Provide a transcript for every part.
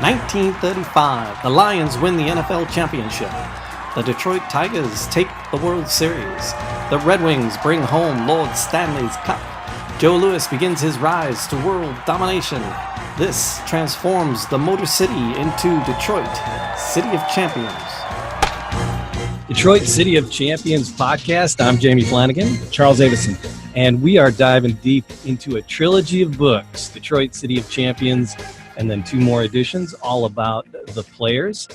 1935, the Lions win the NFL championship. The Detroit Tigers take the World Series. The Red Wings bring home Lord Stanley's Cup. Joe Louis begins his rise to world domination. This transforms the Motor City into Detroit, City of Champions. Detroit City of Champions podcast. I'm Jamie Flanagan. Charles Avison. And we are diving deep into a trilogy of books, Detroit City of Champions, and then two more editions, all about the players.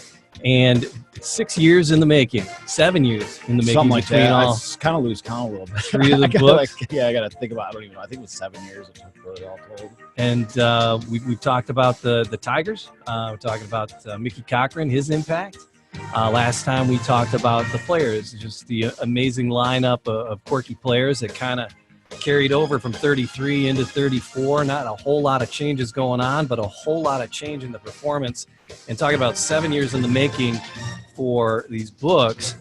And 6 years in the making, 7 years in the making. Something like that. All I kind of lose count a little bit. Three of the books. I got to think about it. I don't even know. I think it was 7 years it took for it all told. And we've talked about the Tigers. We're talking about Mickey Cochran, his impact. Last time we talked about the players, just the amazing lineup of quirky players that kind of carried over from 33 into 34. Not a whole lot of changes going on, but a whole lot of change in the performance. And talking about 7 years in the making for these books.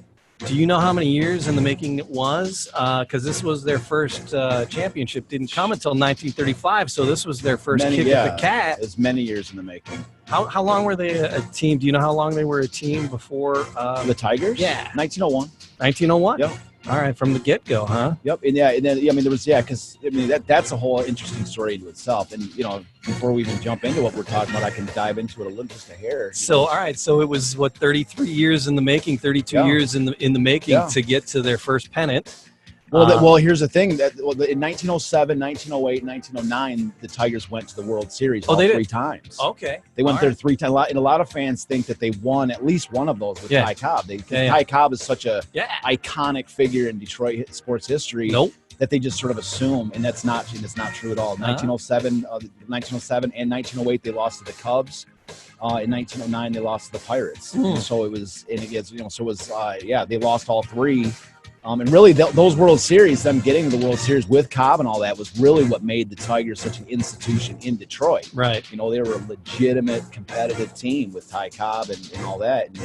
Do you know how many years in the making it was? Because this was their first championship. Didn't come until 1935, so this was their first kick at the cat. It's many years in the making. How long were they a team? Do you know how long they were a team before? The Tigers? Yeah. 1901. 1901? Yep. All right, from the get-go, huh? Yep, and then there was because that's a whole interesting story to itself. And before we even jump into what we're talking about, I can dive into it a little just a hair. So all right, so it was 33 years in the making, 32 years in the making to get to their first pennant. Well, here's the thing. In 1907, 1908, 1909, the Tigers went to the World Series three times. Okay. They went there 3 times. And a lot of fans think that they won at least one of those with Ty Cobb. Ty Cobb is such a iconic figure in Detroit sports history that they just sort of assume, and that's not true at all. 1907 and 1908, they lost to the Cubs. In 1909, they lost to the Pirates. So it was, they lost all three. And really, those World Series, them getting the World Series with Cobb and all that, was really what made the Tigers such an institution in Detroit. Right. They were a legitimate competitive team with Ty Cobb and all that. And,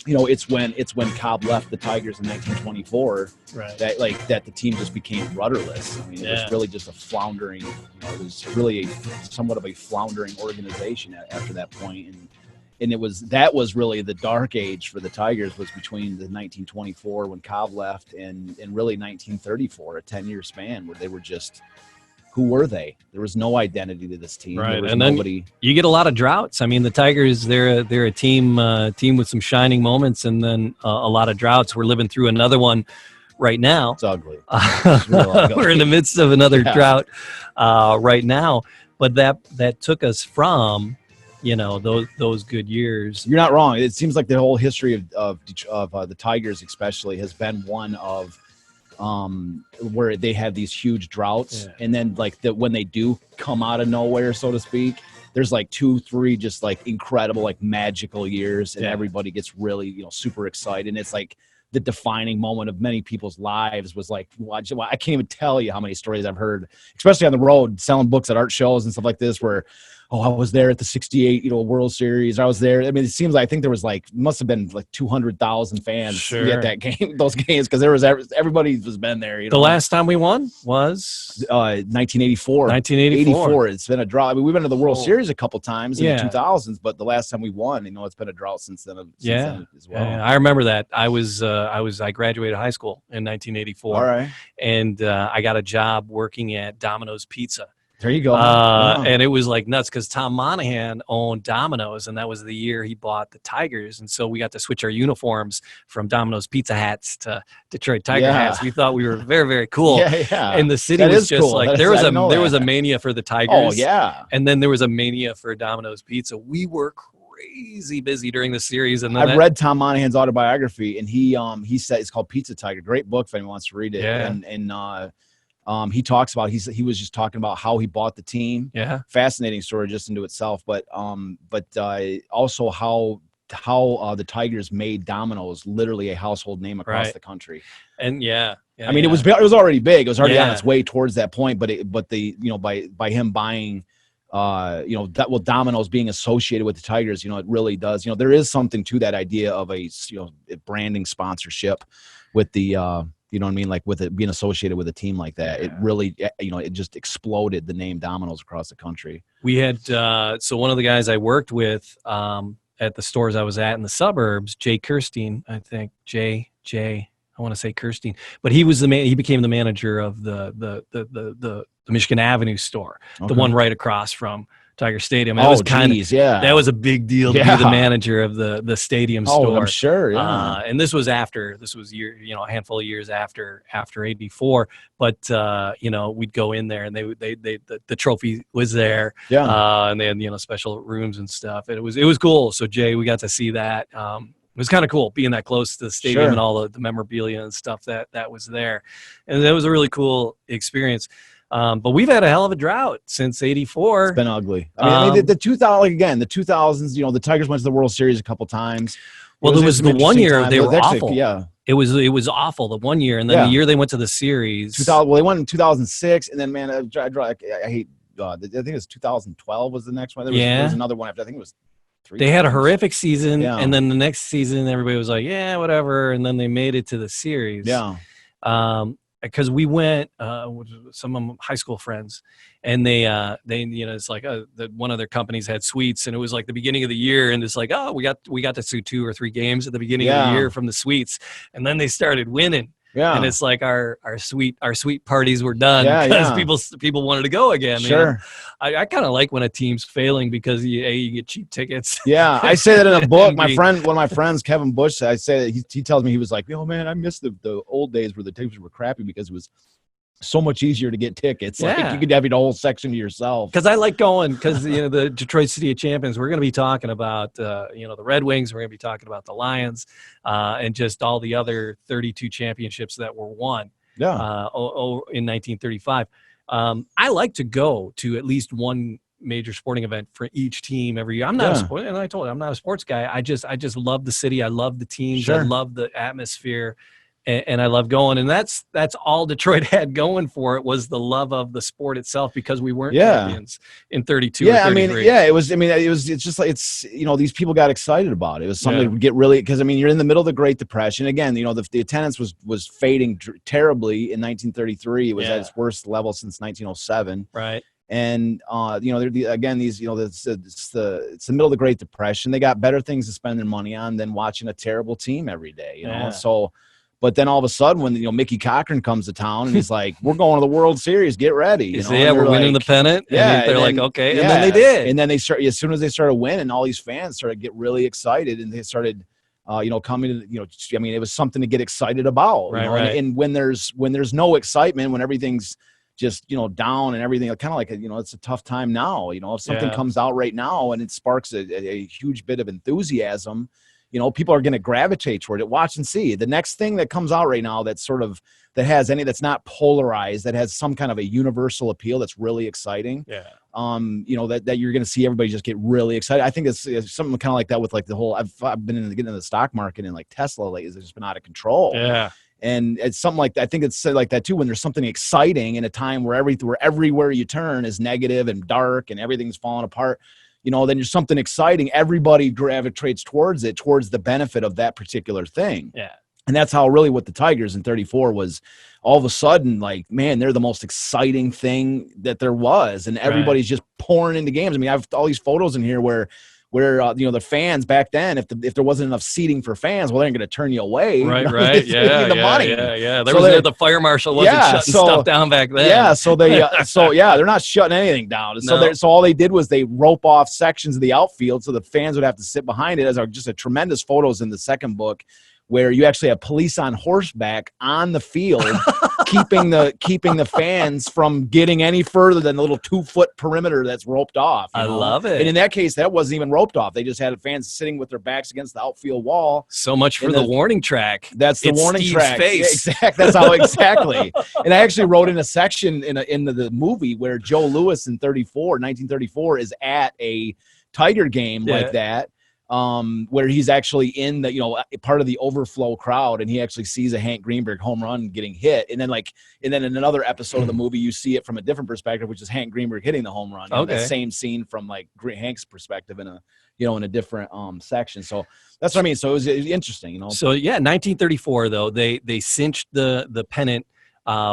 it's when Cobb left the Tigers in 1924 that the team just became rudderless. It was really just a floundering. It was really somewhat of a floundering organization after that point. And that was really the dark age for the Tigers, was between the 1924 when Cobb left and really 1934, a 10-year span where they were just, who were they? There was no identity to this team. Right, and then you get a lot of droughts. The Tigers, they're a team with some shining moments, and then a lot of droughts. We're living through another one right now. It's ugly. It's real ugly. We're in the midst of another drought right now, but that took us from those good years. You're not wrong. It seems like the whole history of the Tigers especially has been one of where they have these huge droughts, and then when they do come out of nowhere, so to speak, there's 2-3 just incredible magical years, and everybody gets really super excited, and it's the defining moment of many people's lives was I can't even tell you how many stories I've heard, especially on the road selling books at art shows and stuff like this, where I was there at the 68 World Series. I was there. It seems I think there was must have been 200,000 fans at that game, those games, because there was everybody was been there. The last time we won was 1984. 1984. It's been a drought. We've been to the World Series a couple times in the 2000s, but the last time we won, it's been a drought since then as well. I remember that. I graduated high school in 1984. All right. And I got a job working at Domino's Pizza. There you go. And it was nuts because Tom Monahan owned Domino's, and that was the year he bought the Tigers. And so we got to switch our uniforms from Domino's pizza hats to Detroit Tiger hats. We thought we were very, very cool. And the city was just cool. There was a mania for the Tigers. Oh, yeah. And then there was a mania for Domino's Pizza. We were crazy busy during the series. And then I've read Tom Monahan's autobiography, and he said it's called Pizza Tiger. Great book if anyone wants to read it. Yeah. And he talks about he was just talking about how he bought the team. Yeah, fascinating story just into itself. But also how the Tigers made Domino's literally a household name across the country. And it was already big. It was already on its way towards that point. By him buying, Domino's being associated with the Tigers, it really does. There is something to that idea of a branding sponsorship with the You know what I mean? Like with it being associated with a team like that, it really, it just exploded the name Domino's across the country. We had so one of the guys I worked with at the stores I was at in the suburbs, Jay Kirstein, I think Jay. I want to say Kirstein, but he was he became the manager of the Michigan Avenue store, the one right across from Tiger Stadium. That was that was a big deal to be the manager of the stadium store. Oh, I'm sure. Yeah. And this was a handful of years after '84. But we'd go in there and the trophy was there. Yeah. And they had special rooms and stuff. And it was cool. So Jay, we got to see that. It was kind of cool being that close to the stadium and all the memorabilia and stuff that was there. And that was a really cool experience. But we've had a hell of a drought since '84. It's been ugly. I mean, the 2000s, the Tigers went to the World Series a couple times. Well, there was the 1 year they were awful. Yeah. It was awful the 1 year, and then the year they went to the series. They went in 2006, and then man, I hate God. I think it was 2012 was the next one. There was another one after. I think it was. They had a horrific season, and then the next season, everybody was like, "Yeah, whatever." And then they made it to the series. Yeah. Because we went with some of my high school friends, and they it's like one of their companies had suites, and it was like the beginning of the year, and it's like, oh, we got to see 2 or 3 games at the beginning of the year from the suites, and then they started winning. Yeah. And it's like our suite parties were done because people wanted to go again. Sure. I kind of like when a team's failing because you get cheap tickets. Yeah. I say that in a book. One of my friends, Kevin Bush, I say that he tells me, he was like, oh man, I miss the old days where the tickets were crappy because it was so much easier to get tickets. Like you could have your whole section to yourself. Because I like going because the Detroit City of Champions. We're going to be talking about the Red Wings. We're going to be talking about the Lions, and just all the other 32 championships that were won. Yeah. In 1935. I like to go to at least one major sporting event for each team every year. I'm not a sport, and I told you I'm not a sports guy. I just love the city. I love the teams. Sure. I love the atmosphere. And I love going, and that's all Detroit had going for it was the love of the sport itself because we weren't champions in 32. Yeah, or 33. It's just like these people got excited about it. It was something to get really because you're in the middle of the Great Depression again. The attendance was fading terribly in 1933. It was at its worst level since 1907. Right. And it's the middle of the Great Depression. They got better things to spend their money on than watching a terrible team every day. So. But then all of a sudden, when Mickey Cochran comes to town and he's like, "We're going to the World Series, get ready!" We're winning the pennant. Yeah, they're like, "Okay," and then they did. And then they start as soon as they started winning, all these fans started to get really excited, and they started, coming to, it was something to get excited about. Right. And when there's no excitement, when everything's just down and everything, kind of like it's a tough time now. If something comes out right now and it sparks a huge bit of enthusiasm. People are going to gravitate toward it. Watch and see. The next thing that comes out right now that's that's not polarized, that has some kind of a universal appeal that's really exciting. Yeah. That you're going to see everybody just get really excited. I think it's something kind of like that with like the whole. I've been getting into the stock market and like Tesla lately has just been out of control. Yeah. And it's something like that. I think it's like that too. When there's something exciting in a time where everywhere you turn is negative and dark and everything's falling apart. Then there's something exciting. Everybody gravitates towards the benefit of that particular thing. Yeah. And that's how really what the Tigers in 34 was all of a sudden, like, man, they're the most exciting thing that there was. And everybody's just pouring into games. I have all these photos in here where the fans back then, if there wasn't enough seating for fans, well, they're going to turn you away. Right. The money. Yeah. The fire marshal wasn't shutting stuff down back then. Yeah. So they're not shutting anything down. So all they did was they rope off sections of the outfield so the fans would have to sit behind it. As just a tremendous photos in the second book where you actually have police on horseback on the field keeping the fans from getting any further than the little 2-foot perimeter that's roped off. I love it. And in that case, that wasn't even roped off. They just had fans sitting with their backs against the outfield wall. So much for the warning track. That's the warning Steve's track. Face. Yeah, exactly. That's how exactly. And I actually wrote in a section in the movie where Joe Louis in 1934 is at a Tiger game like that. where he's actually in the, part of the overflow crowd, and he actually sees a Hank Greenberg home run getting hit. And then in another episode of the movie, you see it from a different perspective, which is Hank Greenberg hitting the home run. Okay. That same scene from like Hank's perspective in a different section. So that's what I mean. So it was interesting, So yeah, 1934 though, they cinched the pennant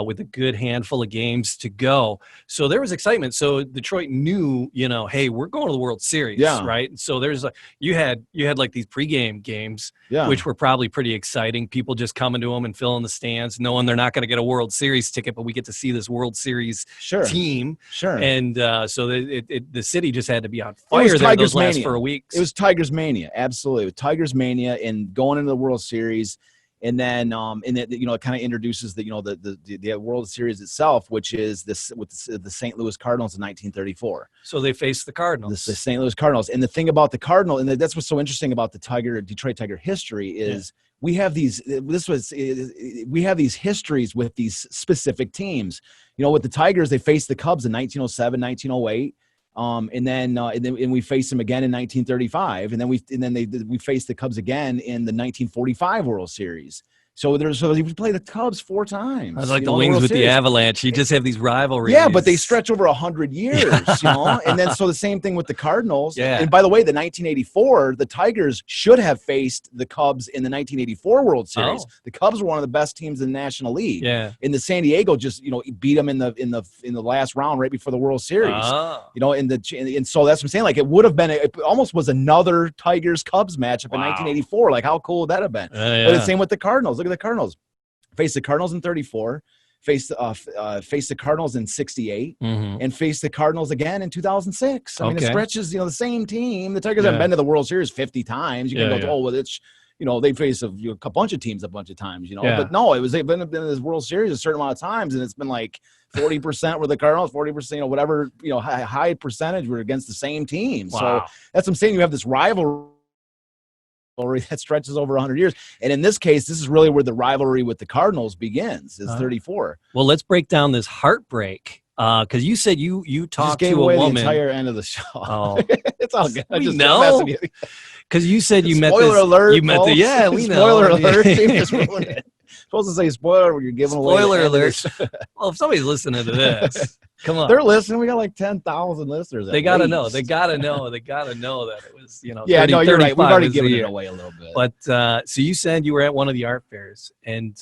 with a good handful of games to go. So there was excitement. So Detroit knew, hey, we're going to the World Series, right? So there's you had like these pregame games, which were probably pretty exciting. People just coming to them and filling the stands, knowing they're not going to get a World Series ticket, but we get to see this World Series team. Sure. And so the city just had to be on fire there those last 4 weeks. It was Tigers Mania, absolutely. It was Tigers Mania and going into the World Series. And then, it kind of introduces the World Series itself, which is this with the St. Louis Cardinals in 1934. So they faced the Cardinals. The St. Louis Cardinals. And the thing about the Cardinal, and that's what's so interesting about the Detroit Tiger history is we have these histories with these specific teams. With the Tigers, they faced the Cubs in 1907, 1908. And then we faced them again in 1935, and then we faced the Cubs again in the 1945 World Series. So we played the Cubs 4 times. I was like the Wings with the Avalanche. You just have these rivalries. Yeah, but they stretch over 100 years, And then so the same thing with the Cardinals. Yeah. And by the way, the 1984, the Tigers should have faced the Cubs in the 1984 World Series. Oh. The Cubs were one of the best teams in the National League. Yeah. And the San Diego just beat them in the last round right before the World Series. Oh. And so that's what I'm saying. Like it almost was another Tigers Cubs matchup in 1984. Like how cool would that have been? But the same with the Cardinals. Look at the Cardinals. Faced the Cardinals in 34, faced the Cardinals in 68, and faced the Cardinals again in 2006. I mean, it stretches, the same team. The Tigers haven't been to the World Series 50 times. You can go, oh, well, it's, they face a bunch of teams a bunch of times, But no, they've been in this World Series a certain amount of times, and it's been like 40% were the Cardinals, 40%, whatever, high percentage were against the same team. Wow. So that's what I'm saying. You have this rivalry that stretches over 100 years. And in this case, this is really where the rivalry with the Cardinals begins, is 34. Well, let's break down this Heartbreak. Because you said you talked to a woman. The entire end of the show. Oh. It's all good. We know. Because you said you met this. Spoiler alert. You met the, yeah, we know. Spoiler alert. Just ruined it. Supposed to say spoiler when you're giving away. Spoiler alert. Well, if somebody's listening to this, come on. They're listening. We got like 10,000 listeners. They got to know. They got to know. They got to know that it was, Yeah, 30, no, you're right. We've already given it away a little bit. But so you said you were at one of the art fairs, and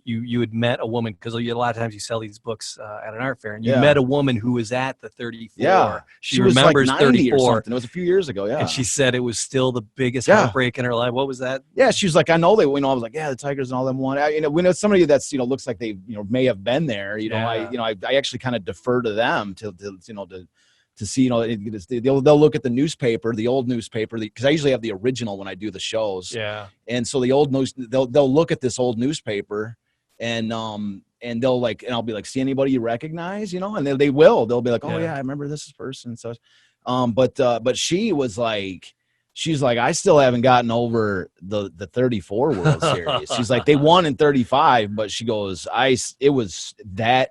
you had met a woman, because a lot of times you sell these books at an art fair, and you met a woman who was at the 34. Yeah, she remembers like 90 34. Or something. It was a few years ago. Yeah, and she said it was still the biggest heartbreak in her life. What was that? Yeah, she was like, I know they. I was like, yeah, the Tigers and all them won. We know somebody that's looks like they may have been there. I actually kind of defer to them to see, they'll look at the newspaper, the old newspaper, because I usually have the original when I do the shows. Yeah. And so the old news, they'll look at this old newspaper, and they'll and I'll be like, see anybody you recognize, and they'll be like, oh yeah, I remember this person. So, but she was like, she's like, I still haven't gotten over the 34 World Series. She's like, they won in 35, but she goes, it was that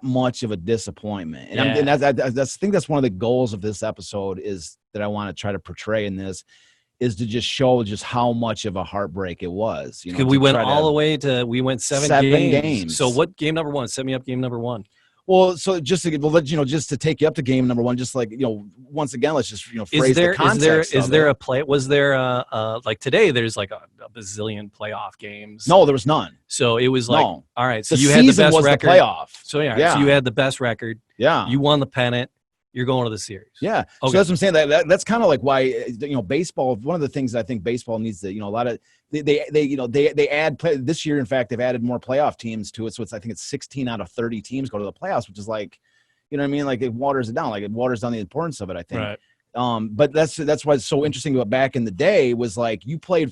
much of a disappointment. And I think that's one of the goals of this episode, is that I want to try to portray in this, is to just show just how much of a heartbreak it was. We went all the way we went seven games. So what game number one? Set me up game number one. Well, so just to take you up to game number one, just like, once again, let's just, phrase the context. Is there a play? Was there like today, there's like a bazillion playoff games? No, there was none. So it was like, all right. So you had the best record. Playoff. So so you had the best record. Yeah. You won the pennant. You're going to the series. Yeah. Okay. So that's what I'm saying. That's kind of like why, baseball, one of the things I think baseball needs to, a lot of, they add this year. In fact, they've added more playoff teams to it. So I think it's 16 out of 30 teams go to the playoffs, which is like, like it waters it down. Like it waters down the importance of it, I think. Right. But that's why it's so interesting about back in the day, was like, you played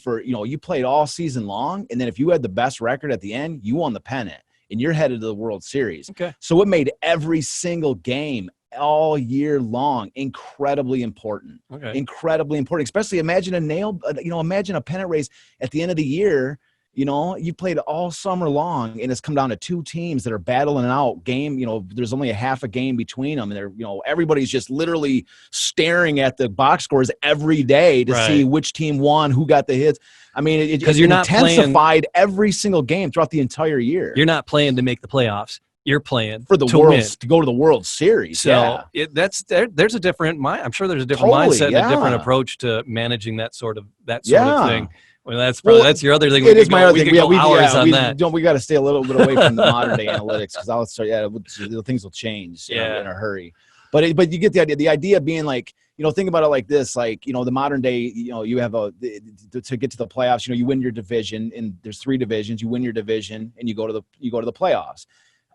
all season long. And then if you had the best record at the end, you won the pennant and you're headed to the World Series. Okay. So it made every single game all year long incredibly important. Okay. Incredibly important. Especially imagine imagine a pennant race at the end of the year, You know, you played all summer long, and it's come down to two teams that are battling out game. You know, there's only a half a game between them, and they're, you know, everybody's just literally staring at the box scores every day to see which team won, who got the hits. I mean, it's intensified every single game throughout the entire year. You're not playing to make the playoffs. You're playing for the to go to the World Series. So there's a different I'm sure there's a different mindset and a different approach to managing that sort of thing. Well, that's your other thing. It is my other thing. We got to stay a little bit away from the modern day analytics, because I'll start. Things will change in a hurry. But you get the idea. The idea being like, you know, think about it like this. Like, you know, the modern day, you know, you have to get to the playoffs. You know, you win your division, and there's 3 divisions. You win your division, and you go to the playoffs.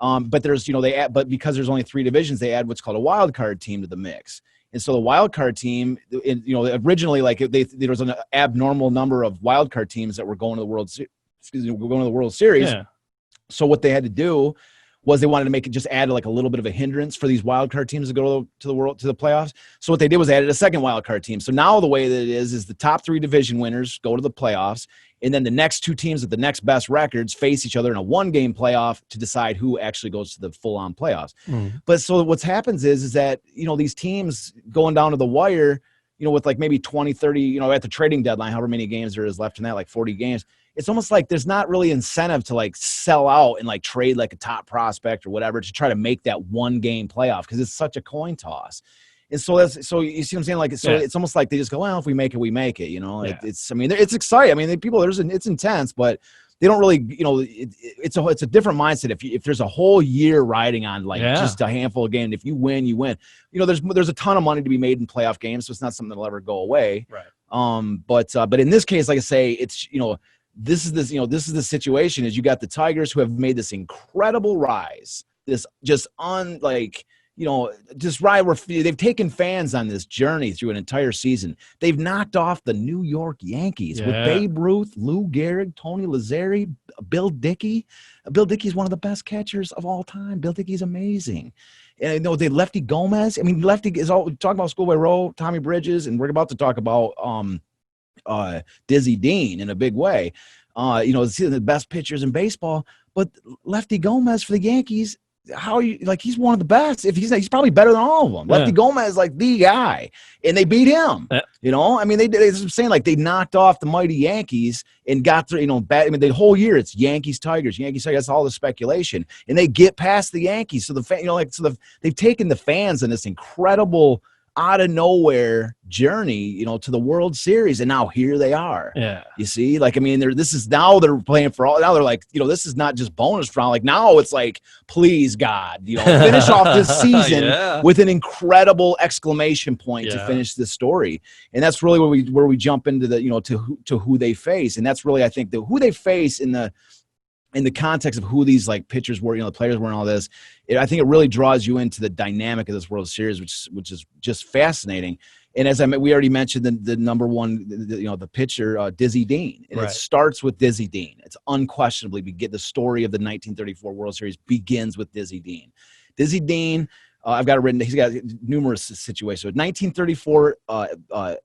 But there's, you know, but because there's only 3 divisions, they add what's called a wild card team to the mix. And so the wild card team, you know, originally, like there was an abnormal number of wild card teams that were going to the World Series. Yeah. So what they had to do was they wanted to make it, just add like a little bit of a hindrance for these wild card teams to go to the playoffs. So what they did was added a second wild card team. So now the way that it is the top 3 division winners go to the playoffs, and then the next 2 teams with the next best records face each other in a 1-game playoff to decide who actually goes to the full-on playoffs. But so what happens is that, you know, these teams going down to the wire, you know, with like maybe 20, 30, you know, at the trading deadline, however many games there is left in that, like 40 games, it's almost like there's not really incentive to like sell out and like trade like a top prospect or whatever to try to make that 1-game playoff, because it's such a coin toss. And so you see what I'm saying? Like, so it's almost like they just go, well, if we make it, we make it, you know. It's it's exciting. I mean, it's intense, but they don't really, you know, it's a different mindset. If there's a whole year riding on like just a handful of games, if you win, you win. You know, there's a ton of money to be made in playoff games, so it's not something that'll ever go away. Right. But in this case, like I say, it's, you know, this is the situation is you got the Tigers, who have made this incredible rise, this just you know, just right where they've taken fans on this journey through an entire season. They've knocked off the New York Yankees with Babe Ruth, Lou Gehrig, Tony Lazzeri, Bill Dickey. Bill Dickey's one of the best catchers of all time. Bill Dickey's amazing. And you know, they Lefty Gomez. I mean, Lefty is all talking about Schoolboy Rowe, Tommy Bridges, and we're about to talk about Dizzy Dean in a big way. You know, the best pitchers in baseball. But Lefty Gomez for the Yankees, he's one of the best. If he's probably better than all of them. Lefty Gomez is like the guy, and they beat him. You know, I mean, they're saying like they knocked off the mighty Yankees and got through. You know, I mean, the whole year it's Yankees Tigers. That's all the speculation, and they get past the Yankees. So they've taken the fans in this incredible, out of nowhere journey, you know, to the World Series, and now here they are. Yeah, you see, like, I mean, they're playing for all. Now they're like, you know, this is not just bonus round. Like now it's like, please God, you know, finish off this season with an incredible exclamation point to finish this story. And that's really where we jump into the, you know, to who they face, and that's really, I think, who they face in the context of who these like pitchers were, you know, the players were, and all this. I think it really draws you into the dynamic of this World Series, which is just fascinating. And as we already mentioned, the number one, the pitcher, Dizzy Dean, and it starts with Dizzy Dean. It's unquestionably the story of the 1934 World Series begins with Dizzy Dean. Dizzy Dean, I've got it written. He's got numerous situations. So 1934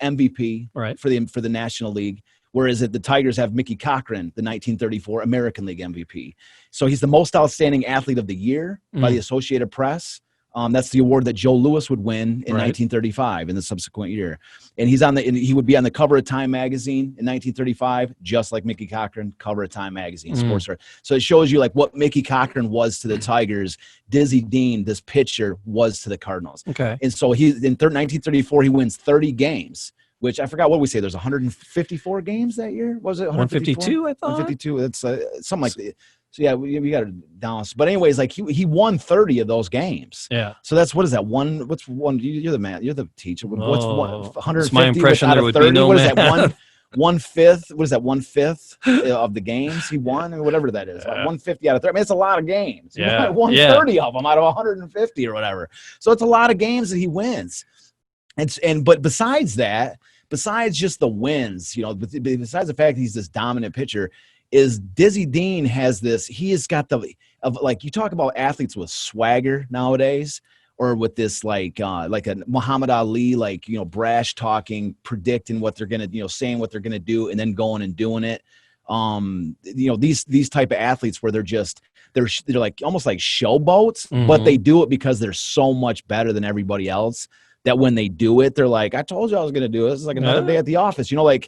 MVP for the National League. Whereas the Tigers have Mickey Cochran, the 1934 American League MVP. So he's the most outstanding athlete of the year by the Associated Press. That's the award that Joe Louis would win in 1935 in the subsequent year. And he would be on the cover of Time magazine in 1935, just like Mickey Cochran, cover of Time magazine, Sports Center. So it shows you like what Mickey Cochran was to the Tigers, Dizzy Dean, this pitcher, was to the Cardinals. Okay. And so in 1934, he wins 30 games. Which I forgot what we say. There's 154 games that year. Was it 152? I thought 152. That's something like that. So yeah, we got it down. But anyways, like he won 30 of those games. Yeah. So that's, what is that? What's one? You're the man. You're the teacher. What's 150? My impression there would 30? Be no. What is that? 1/5? What is that? 1/5 of the games he won, or whatever that is. Like 150 out of 30. I mean, it's a lot of games. He won 130 of them out of 150 or whatever. So it's a lot of games that he wins. But besides that. Besides just the wins, you know, besides the fact that he's this dominant pitcher, is Dizzy Dean has this. He has got like you talk about athletes with swagger nowadays, or with this like a Muhammad Ali, like, you know, brash talking, predicting what they're gonna, you know, saying what they're gonna do, and then going and doing it. these type of athletes where they're like almost like showboats, but they do it because they're so much better than everybody else that when they do it, they're like, I told you I was going to do it. This is like another day at the office. They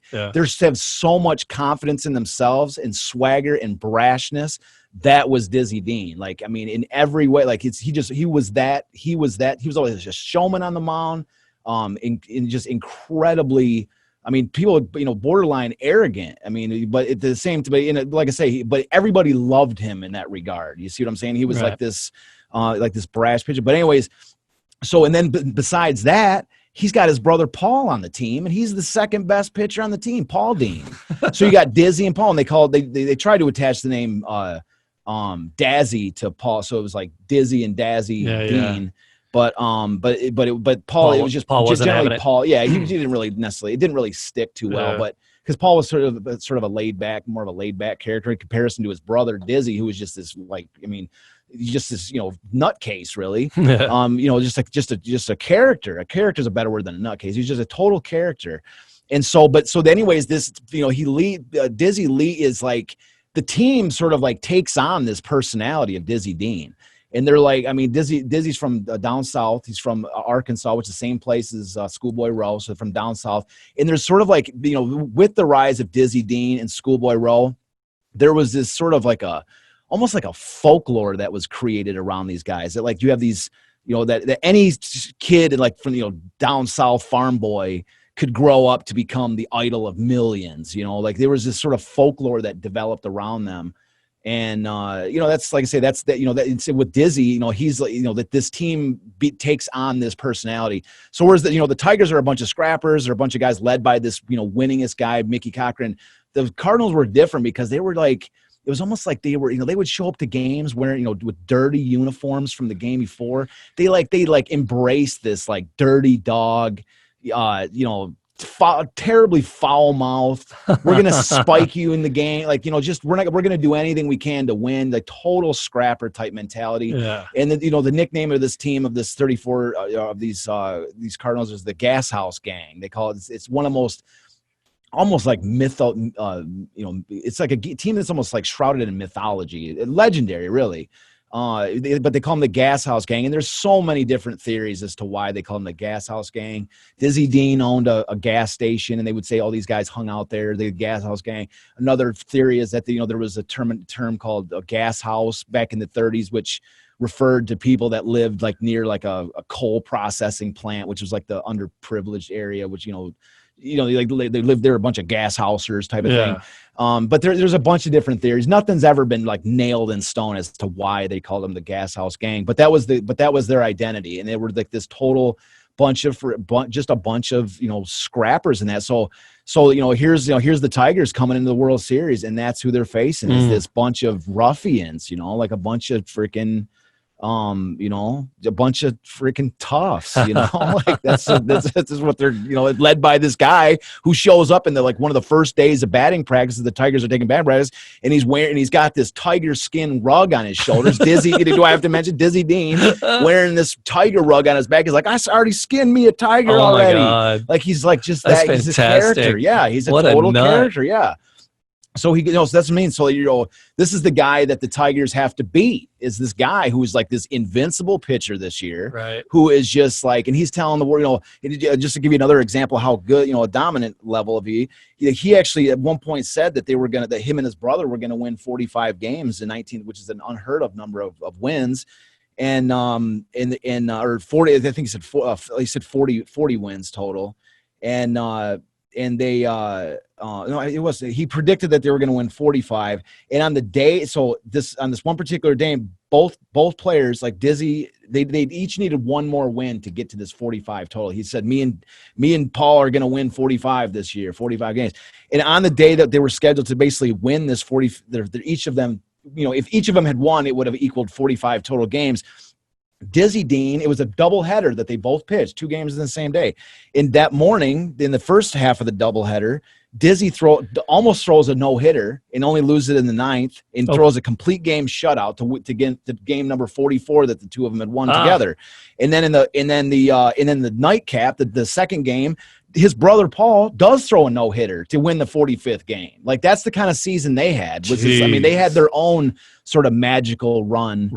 have so much confidence in themselves and swagger and brashness. That was Dizzy Dean. Like, I mean, in every way, like he was always just showman on the mound. In just incredibly, I mean, people, borderline arrogant. I mean, but at the same time, like I say, but everybody loved him in that regard. You see what I'm saying? He was like this brash pitcher. But anyways, so, and then besides that, he's got his brother Paul on the team, and he's the second best pitcher on the team, Paul Dean. So you got Dizzy and Paul, and they tried to attach the name Dazzy to Paul, so it was like Dizzy and Dazzy Dean. But Paul, it was just generally Paul. Yeah, he didn't really necessarily. It didn't really stick too well, but because Paul was sort of a more of a laid back character in comparison to his brother Dizzy, who was just this nutcase, really. Just a character. A character is a better word than a nutcase. He's just a total character. And so anyways, this Dizzy Lee is like, the team sort of like takes on this personality of Dizzy Dean. And they're like, I mean, Dizzy's from down south. He's from Arkansas, which is the same place as Schoolboy Rowe, so from down south. And there's sort of like, with the rise of Dizzy Dean and Schoolboy Rowe, there was this sort of like almost like a folklore that was created around these guys. That like you have these, that any kid like from down south farm boy could grow up to become the idol of millions. Like there was this sort of folklore that developed around them. And, that's like I say, that's that, that with Dizzy, he's like, that this team takes on this personality. So whereas the Tigers are a bunch of scrappers, they're a bunch of guys led by this, winningest guy, Mickey Cochran. The Cardinals were different because they were like, it was almost like they were, they would show up to games wearing, with dirty uniforms from the game before. They embraced this like dirty dog, terribly foul mouthed. We're gonna spike you in the game, like we're gonna do anything we can to win. The total scrapper type mentality. Yeah. And the nickname of this team, of this 34 of these Cardinals, is the Gas House Gang. They call it. It's one of the most almost like it's like a team that's almost like shrouded in mythology, legendary, really. But they call them the Gas House Gang, and there's so many different theories as to why they call them the Gas House Gang. Dizzy Dean owned a gas station, and they would say all these guys hung out there, the Gas House Gang. Another theory is that there was a term called a gas house back in the 30s, which referred to people that lived like near like a coal processing plant, which was like the underprivileged area, which they lived there, a bunch of gas housers type of thing. But there's a bunch of different theories. Nothing's ever been like nailed in stone as to why they called them the Gas House Gang. But that was their identity, and they were like this total bunch of scrappers in that. So here's the Tigers coming into the World Series, and that's who they're facing is this bunch of ruffians, like a bunch of freaking a bunch of freaking toughs, like that's what they're, led by this guy who shows up in like one of the first days of batting practice. The Tigers are taking batting practice, and he's got this tiger skin rug on his shoulders. Dizzy, do I have to mention Dizzy Dean wearing this tiger rug on his back? He's like, I already skinned me a tiger already. My God. Like he's like just that's that. Fantastic. He's a character. Yeah, he's a total character. Yeah. So so that's what I mean. So this is the guy that the Tigers have to beat. Is this guy who is like this invincible pitcher this year, right? Who is just like, and he's telling the world, just to give you another example of how good, a dominant level of he actually at one point said that that him and his brother were gonna win 45 games in 19, which is an unheard of number of wins, and or 40. I think he said 40 wins total, and they no, it was, he predicted that they were going to win 45, and on the day, on this one particular day, both players, like Dizzy, they each needed one more win to get to this 45 total. He said, me and Paul are going to win 45 this year, 45 games. And on the day that they were scheduled to basically win this 40, each of them, if each of them had won, it would have equaled 45 total games. Dizzy Dean, it was a doubleheader that they both pitched, 2 games in the same day. In that morning, in the first half of the doubleheader, Dizzy almost throws a no-hitter and only loses it in the 9th, and throws a complete game shutout to get to game number 44 that the two of them had won together. And then in the nightcap, the second game, his brother Paul does throw a no-hitter to win the 45th game. Like, that's the kind of season they had. They had their own sort of magical run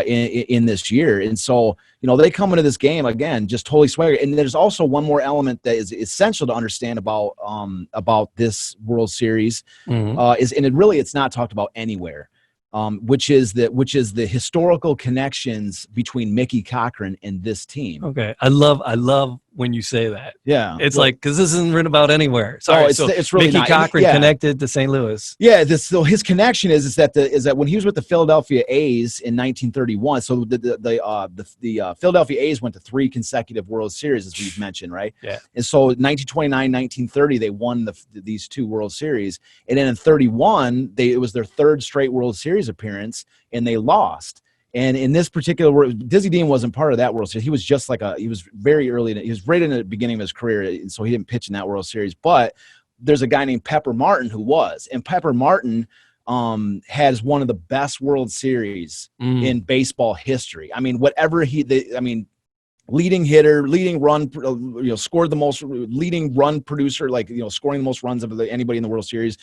in this year. And so, they come into this game again, just totally swagger. And there's also one more element that is essential to understand about this World Series it's not talked about anywhere. Which is the historical connections between Mickey Cochran and this team. Okay, I love when you say that. Yeah, it's like, because this isn't written about anywhere. Sorry, it's really Mickey not. Cochran connected to St. Louis. Yeah, so his connection is that when he was with the Philadelphia A's in 1931. So the Philadelphia A's went to 3 consecutive World Series, as we've mentioned, right? Yeah. And so 1929, 1930, they won these 2 World Series, and then in 31, it was their 3rd straight World Series appearance, and they lost. And in this particular, Dizzy Dean wasn't part of that World Series. He was just he was very early. He was right in the beginning of his career, and so he didn't pitch in that World Series. But there's a guy named Pepper Martin who was, and Pepper Martin has one of the best World Series in baseball history. I mean, leading hitter, leading run, scored the most, leading run producer, scoring the most runs of anybody in the World Series.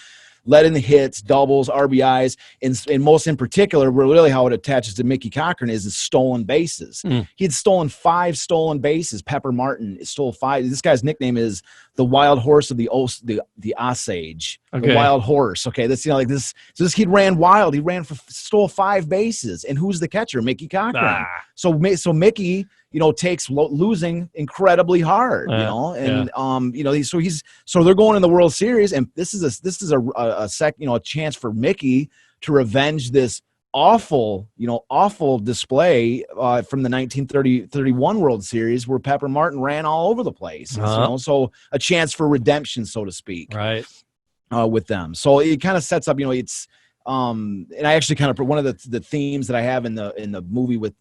Led in the hits, doubles, RBIs, and most in particular, really how it attaches to Mickey Cochran is stolen bases. He had stolen 5 stolen bases. Pepper Martin stole 5. This guy's nickname is the Wild Horse of the Osage. Okay. The Wild Horse. Okay, that's this. So this kid ran wild. He stole 5 bases, and who's the catcher? Mickey Cochran. So Mickey, takes losing incredibly hard, so they're going in the World Series, and this is a chance for Mickey to revenge this awful display from the 1931 World Series where Pepper Martin ran all over the place. So a chance for redemption, so to speak, right? With them. So it kind of sets up, it's. And I actually kind of one of the themes that I have in the movie with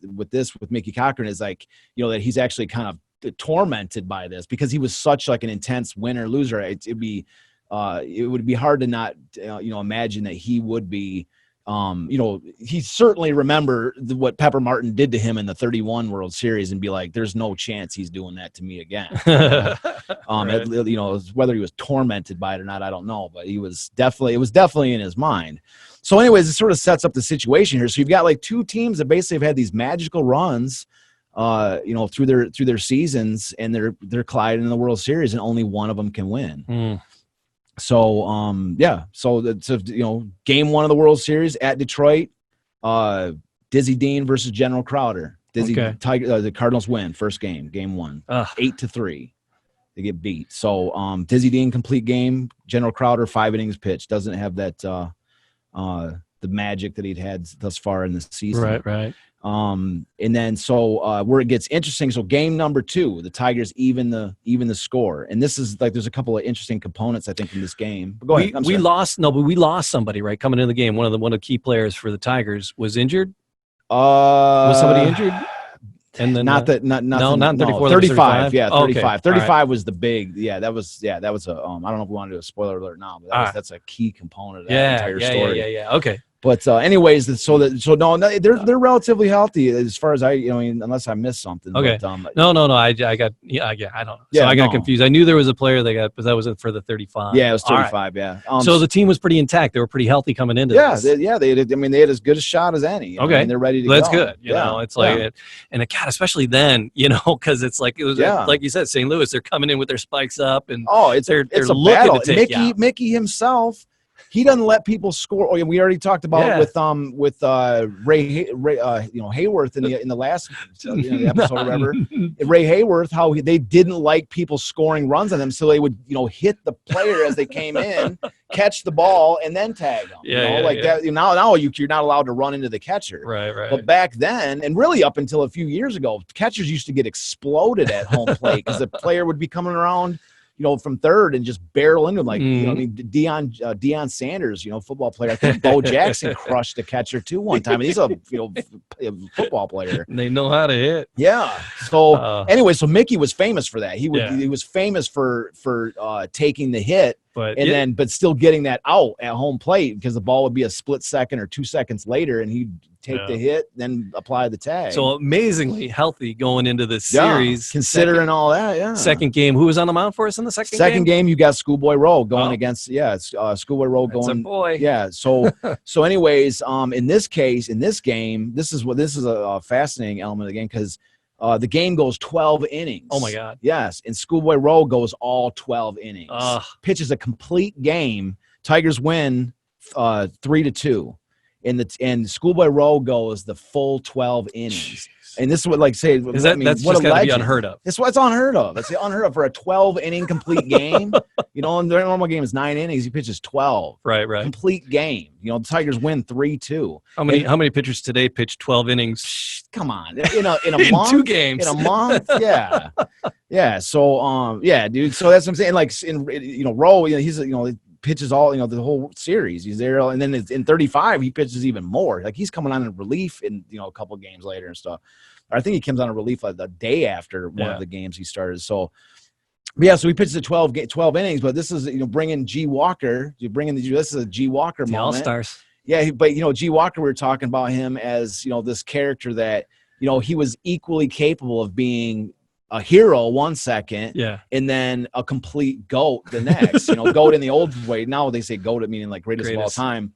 Mickey Cochran is that he's actually kind of tormented by this because he was such an intense winner loser. It would be hard to not imagine that he would be. He certainly remember what Pepper Martin did to him in the 31 World Series and be like, there's no chance he's doing that to me again. Right. Whether he was tormented by it or not, I don't know, but it was definitely in his mind. So anyways, it sort of sets up the situation here. So you've got 2 teams that basically have had these magical runs, through their seasons, and they're colliding in the World Series, and only one of them can win. So, game 1 of the World Series at Detroit, Dizzy Dean versus General Crowder. The Cardinals win first game 1, 8-3. They get beat. So, Dizzy Dean complete game. General Crowder 5 innings pitched. Doesn't have that the magic that he'd had thus far in the season. Right. And then where it gets interesting. So game number 2, the Tigers even the score, and this is there's a couple of interesting components I think in this game. But go ahead. We lost somebody right coming into the game. One of the key players for the Tigers was injured. Was somebody injured? And then not in 34. 35. Yeah, 35. Okay. 35 right. was the big. Yeah, that was a. I don't know if we want to do a spoiler alert now, but that's a key component of that entire story. Yeah. Okay. But anyways, they're relatively healthy as far as unless I missed something. Okay. But, no. I got I don't know. So I got confused. I knew there was a player but that was for the 35. Yeah, it was 35. Right. Yeah. So the team was pretty intact. They were pretty healthy coming into this. They had as good a shot as any. Okay. They're ready to go. That's good. It's and God, especially then, because it's like it was like you said, St. Louis. They're coming in with their spikes up, and it's a looking battle. to take Mickey himself. He doesn't let people score. Oh, we already talked about with Ray Hayworth in the last episode, or whatever. Ray Hayworth, how they didn't like people scoring runs on them, so they would hit the player as they came in, catch the ball, and then tag them. That. Now you're not allowed to run into the catcher. Right. But back then, and really up until a few years ago, catchers used to get exploded at home plate because the player would be coming around, from third and just barrel into him Deion Sanders, football player. I think Bo Jackson crushed a catcher too one time. And he's a football player. They know how to hit. Yeah. So anyway, so Mickey was famous for that. He was famous for taking the hit but still getting that out at home plate because the ball would be a split second or 2 seconds later, and he'd take the hit, then apply the tag. So amazingly healthy going into this series. Considering all that, Second game, who was on the mound for us in the second game? Second game, you got Schoolboy Rowe going against, Schoolboy Rowe That's going. a boy. Yeah. So anyways, in this case, in this game, this is a fascinating element of the game because the game goes 12 innings. Oh my God. Yes. And Schoolboy Rowe goes all 12 innings. Pitches a complete game. Tigers win 3-2. And Schoolboy Rowe goes the full 12 innings. Jeez. And this is what, that's what just got to be unheard of. It's what's unheard of. It's unheard of for a 12-inning complete game. And their normal game is 9 innings. He pitches 12. Right. Complete game. The Tigers win 3-2. How many pitchers today pitch 12 innings? Come on, in a month, 2 games, in a month, yeah. So dude. So that's what I'm saying. Like Rowe, he's pitches all the whole series. He's there, and then in 35 he pitches even more. Like he's coming on in relief in a couple games later and stuff. I think he comes on in relief like the day after one of the games he started. So so he pitches 12 innings, but this is bringing G Walker. This is a G Walker moment. All-Stars. Yeah, but G Walker, we were talking about him as this character that he was equally capable of being a hero 1 second, and then a complete goat the next. Goat in the old way. Now they say goat meaning like greatest of all time,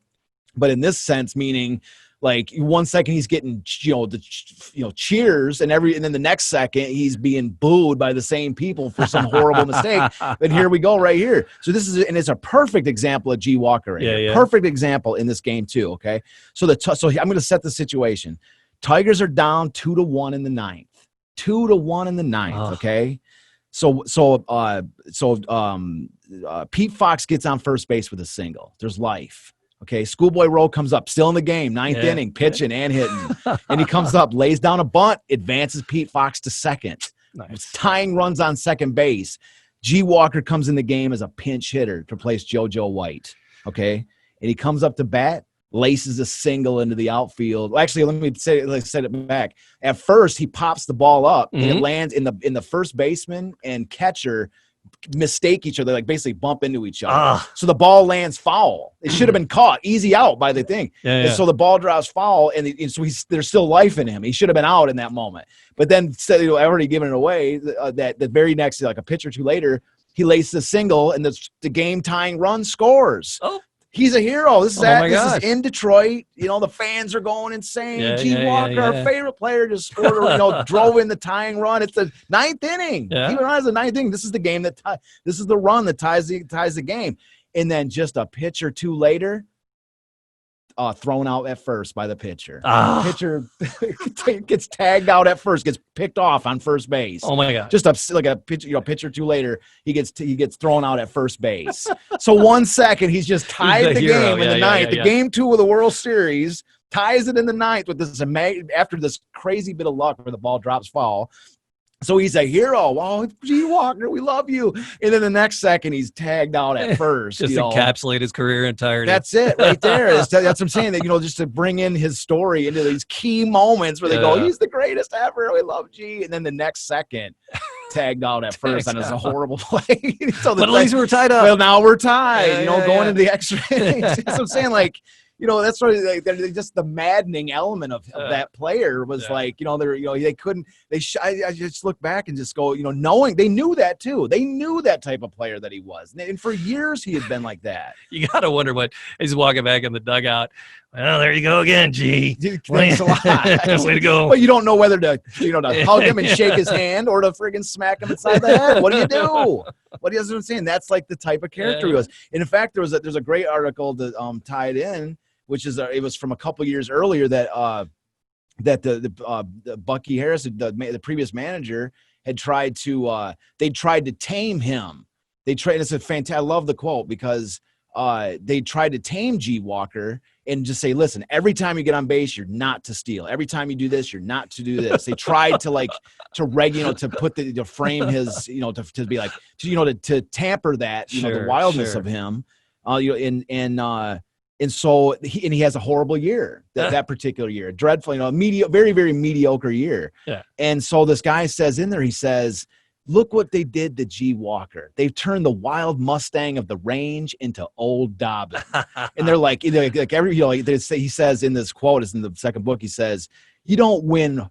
but in this sense meaning like 1 second he's getting cheers and then the next second he's being booed by the same people for some horrible mistake. But here we go right here. So it's a perfect example of G Walker. Perfect example in this game too. Okay, so I'm going to set the situation. Tigers are down 2-1 in the ninth. 2-1 in the ninth. Okay. So Pete Fox gets on first base with a single. There's life. Okay. Schoolboy Rowe comes up, still in the game, ninth inning, pitching and hitting. And he comes up, lays down a bunt, advances Pete Fox to second. Nice. Tying runs on second base. G Walker comes in the game as a pinch hitter to replace JoJo White. Okay. And he comes up to bat, laces a single into the outfield. Actually, let me set it back. At first, he pops the ball up, and it lands in the first baseman and catcher mistake each other, like basically bump into each other. So the ball lands foul. It should have been caught, easy out by the thing. And so the ball drops foul, and so there's still life in him. He should have been out in that moment. But then instead of already giving it away, that the very next, like a pitch or two later, he laces a single, and the game tying run scores. He's a hero. This is in Detroit. The fans are going insane. G Walker, our favorite player, just scored. Drove in the tying run. It's the ninth inning. Even as the ninth inning, this is the game this is the run that ties the game. And then just a pitch or two later, thrown out at first by the pitcher. The pitcher gets tagged out at first, gets picked off on first base. Oh my God! Just like a pitch, pitch or two later, he gets thrown out at first base. So 1 second, he's just tied the game in the ninth. The game 2 of the World Series ties it in the ninth with this after this crazy bit of luck where the ball drops foul. So he's a hero. Wow, G Walker, we love you. And then the next second, he's tagged out at first. Just encapsulate his career entirety. That's it right there. That's what I'm saying. That just to bring in his story into these key moments where they go, he's the greatest ever. We love G. And then the next second, tagged out at first on a horrible play. But at least we're tied up. Well, now we're tied. Going into the extra innings. So I'm saying that's what just the maddening element of that player was like, they couldn't, I just look back and just go, knowing they knew that too. They knew that type of player that he was. And for years he had been like that. You got to wonder what he's walking back in the dugout. Well, there you go again, G. Dude, thanks a lot. Way to go. But you don't know whether to hug him and shake his hand or to friggin' smack him inside the head. What do you do? What I'm saying? That's like the type of character he was. And in fact, there's a great article that tied in, which is it was from a couple years earlier that the Bucky Harris, the previous manager, had tried to tame him. It's a fantastic. I love the quote because they tried to tame G Walker and just say, listen, every time you get on base, you're not to steal. Every time you do this, you're not to do this. They tried to to frame his, to be like, to tamper that, the wildness of him, and so he has a horrible year that particular year, dreadful, very, very mediocre year. Yeah. And so this guy says in there, he says, Look what they did to G. Walker. They've turned the wild Mustang of the range into old Dobbin. And they're like every, he says in this quote, is in the second book, he says, you don't win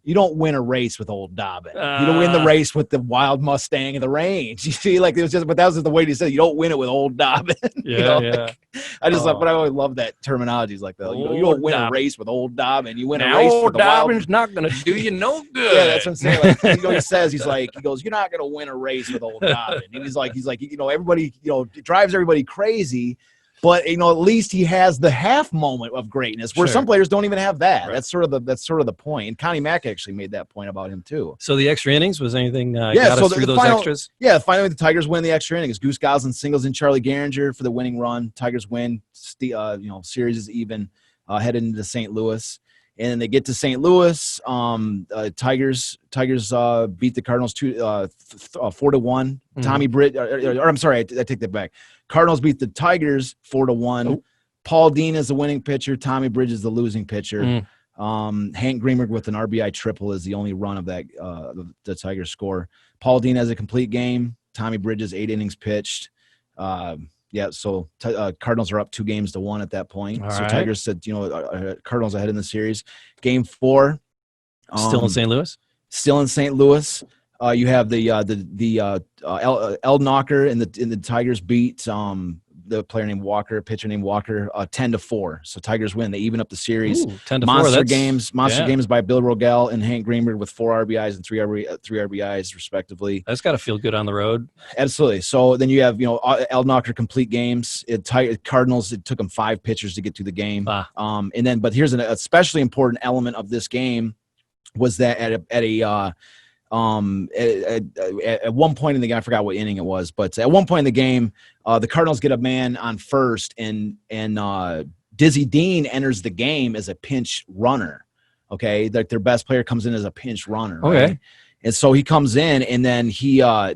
a race with old Dobbin. You don't win the race with the wild Mustang of the range. You see, like, it was just, but that was just the way he said, you don't win it with old Dobbin. Yeah. I just love, but I always love that terminology. Is like that. You don't win a race with old Dobbin. You win a race with the Dobbin's not going to do you no good. Yeah, that's what I'm saying. Like, he says, he goes, you're not going to win a race with old Dobbin. And he's like, everybody, drives everybody crazy. But at least he has the half moment of greatness, where some players don't even have that. Right. That's sort of the point. And Connie Mack actually made that point about him too. So the extra innings, was anything got us through those extras? Yeah, finally the Tigers win the extra innings. Goose Goslin singles in Charlie Gehringer for the winning run. Tigers win. Series is even headed into St. Louis. And then they get to St. Louis. Tigers beat the Cardinals 4-1. Tommy Britt, or I'm sorry, I take that back. Cardinals beat the Tigers 4-1. Oh. Paul Dean is the winning pitcher. Tommy Bridge is the losing pitcher. Hank Greenberg with an RBI triple is the only run of that the Tigers score. Paul Dean has a complete game. Tommy Bridges 8 innings pitched. So Cardinals are up 2-1 at that point. So Tigers said, Cardinals ahead in the series. Game 4. Still in St. Louis? Still in St. Louis. You have the El Knocker in the Tigers beat the player named Walker, pitcher named Walker, 10-4. So Tigers win. They even up the series. 10-4. Monster games by Bill Rogel and Hank Greenberg with 4 RBIs and 3 RBIs respectively. That's got to feel good on the road. Absolutely. So then you have El Knocker complete games. Cardinals, it took them 5 pitchers to get to the game. But here's an especially important element of this game was that at one point in the game, I forgot what inning it was, but at one point in the game, the Cardinals get a man on first, and Dizzy Dean enters the game as a pinch runner. Okay, like their best player comes in as a pinch runner. Right? Okay, and so he comes in, and then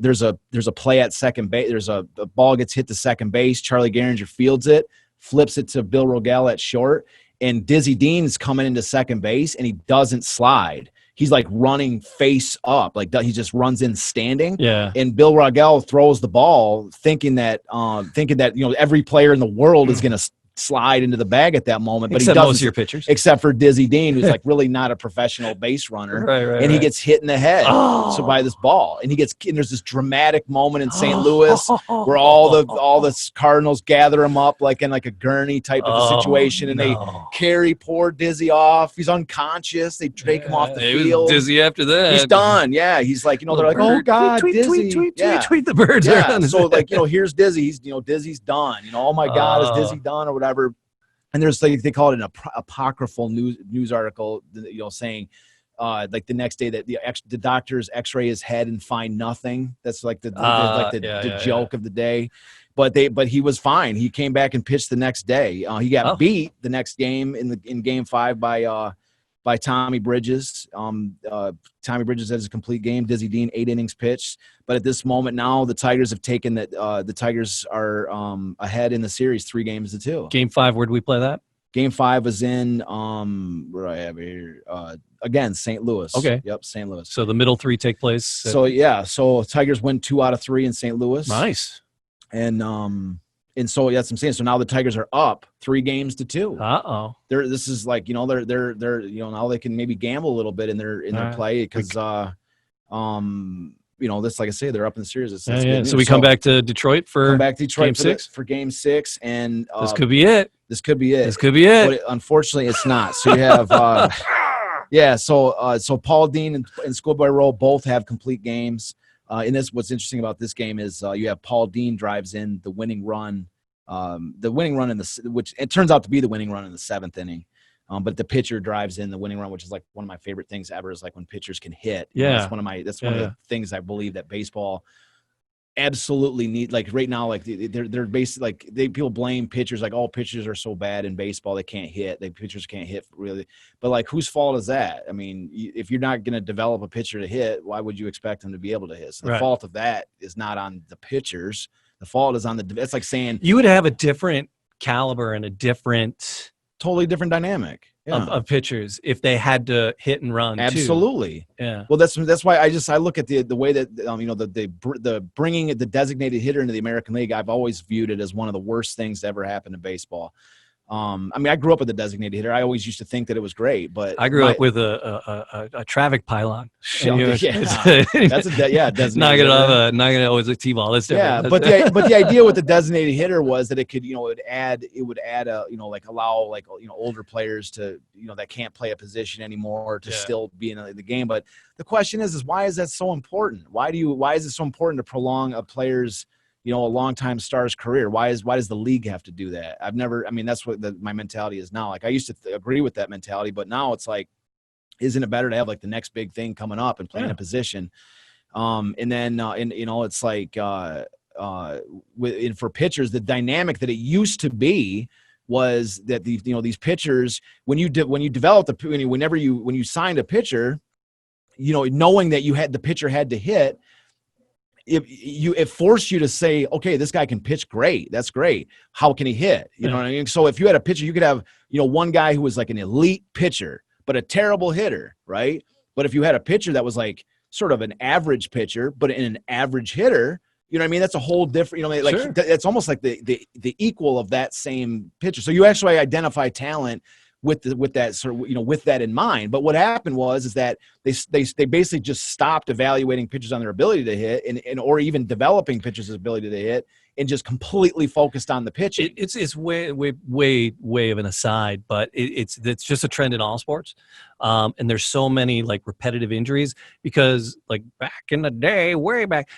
there's a play at second base. There's a ball gets hit to second base. Charlie Gehringer fields it, flips it to Bill Rogel at short, and Dizzy Dean's coming into second base, and he doesn't slide. He's like running face up, like he just runs in standing. Yeah. And Bill Rogel throws the ball, thinking that every player in the world is going to slide into the bag at that moment, but except he doesn't. Most of your pitchers, except for Dizzy Dean, who's like really not a professional base runner, right. He gets hit in the head by this ball, and there's this dramatic moment in St. Louis where all the Cardinals gather him up like in like a gurney type of a situation, and they carry poor Dizzy off. He's unconscious. They take him off the field. Dizzy after that. He's done. Yeah, he's like they're like, oh God, Dizzy. Tweet the birds. Yeah. So here's Dizzy. He's Dizzy's done. Oh my God, is Dizzy done or whatever? And there's they call it an apocryphal news article, saying like the next day that the doctors X-ray his head and find nothing. That's like the joke of the day. But he was fine. He came back and pitched the next day. He got beat the next game in Game 5 by Tommy Bridges. Tommy Bridges has a complete game. Dizzy Dean 8 innings pitched. But at this moment now, the Tigers have taken that. The Tigers are ahead in the series 3-2. Game 5. Where do we play that? Game 5 is in where I have it here again, St. Louis. Okay. Yep, St. Louis. So the middle 3 take place. So Tigers win 2 out of 3 in St. Louis. Nice. And so that's what I'm saying. So now the Tigers are up 3-2. This is like they're now they can maybe gamble a little bit in their play because this, like I say, they're up in the series. So we come back to Detroit for Game 6 for Game 6, and this could be it. This could be it. But unfortunately, it's not. So you have so Paul Dean and Schoolboy Roll both have complete games. And what's interesting about this game is you have Paul Dean drives in the winning run, which it turns out to be the winning run in the 7th inning. But the pitcher drives in the winning run, which is like one of my favorite things ever, is like when pitchers can hit. Yeah. That's one of the things I believe that baseball absolutely need. Like right now, like they're basically like people blame pitchers, like, oh, pitchers are so bad in baseball, they can't hit. Pitchers can't hit really. But like, whose fault is that? I mean, if you're not going to develop a pitcher to hit, why would you expect them to be able to hit? So the fault of that is not on the pitchers. The fault is on it's like saying you would have a different caliber and a totally different dynamic. of pitchers if they had to hit and run. Absolutely. Too. Yeah. Well, that's why I look at the way that the bringing the designated hitter into the American League. I've always viewed it as one of the worst things to ever happen in baseball. I grew up with a designated hitter. I always used to think that it was great, but I grew up with a traffic pylon. That's designated. Not gonna always a T-ball. That's different. Yeah, but the idea with the designated hitter was that it could, it would add allow older players to, that can't play a position anymore to still be in the game. But the question is why is that so important? Why is it so important to prolong a player's a longtime star's career? Why does the league have to do that? That's what my mentality is now. Like, I used to agree with that mentality, but now it's like, isn't it better to have like the next big thing coming up and playing a position? It's like, for pitchers, the dynamic that it used to be was that these pitchers, when you signed a pitcher, knowing that the pitcher had to hit, it forced you to say, okay, this guy can pitch great. That's great. How can he hit? You know what I mean? So if you had a pitcher, you could have, one guy who was like an elite pitcher, but a terrible hitter, right? But if you had a pitcher that was like sort of an average pitcher, but an average hitter, that's a whole different, Sure. It's almost like the equal of that same pitcher. So you actually identify talent with that sort of, with that in mind. But what happened is that they basically just stopped evaluating pitchers on their ability to hit and or even developing pitchers' ability to hit, and just completely focused on the pitching. It's way of an aside, but it's just a trend in all sports. And there's so many like repetitive injuries because like back in the day, way back,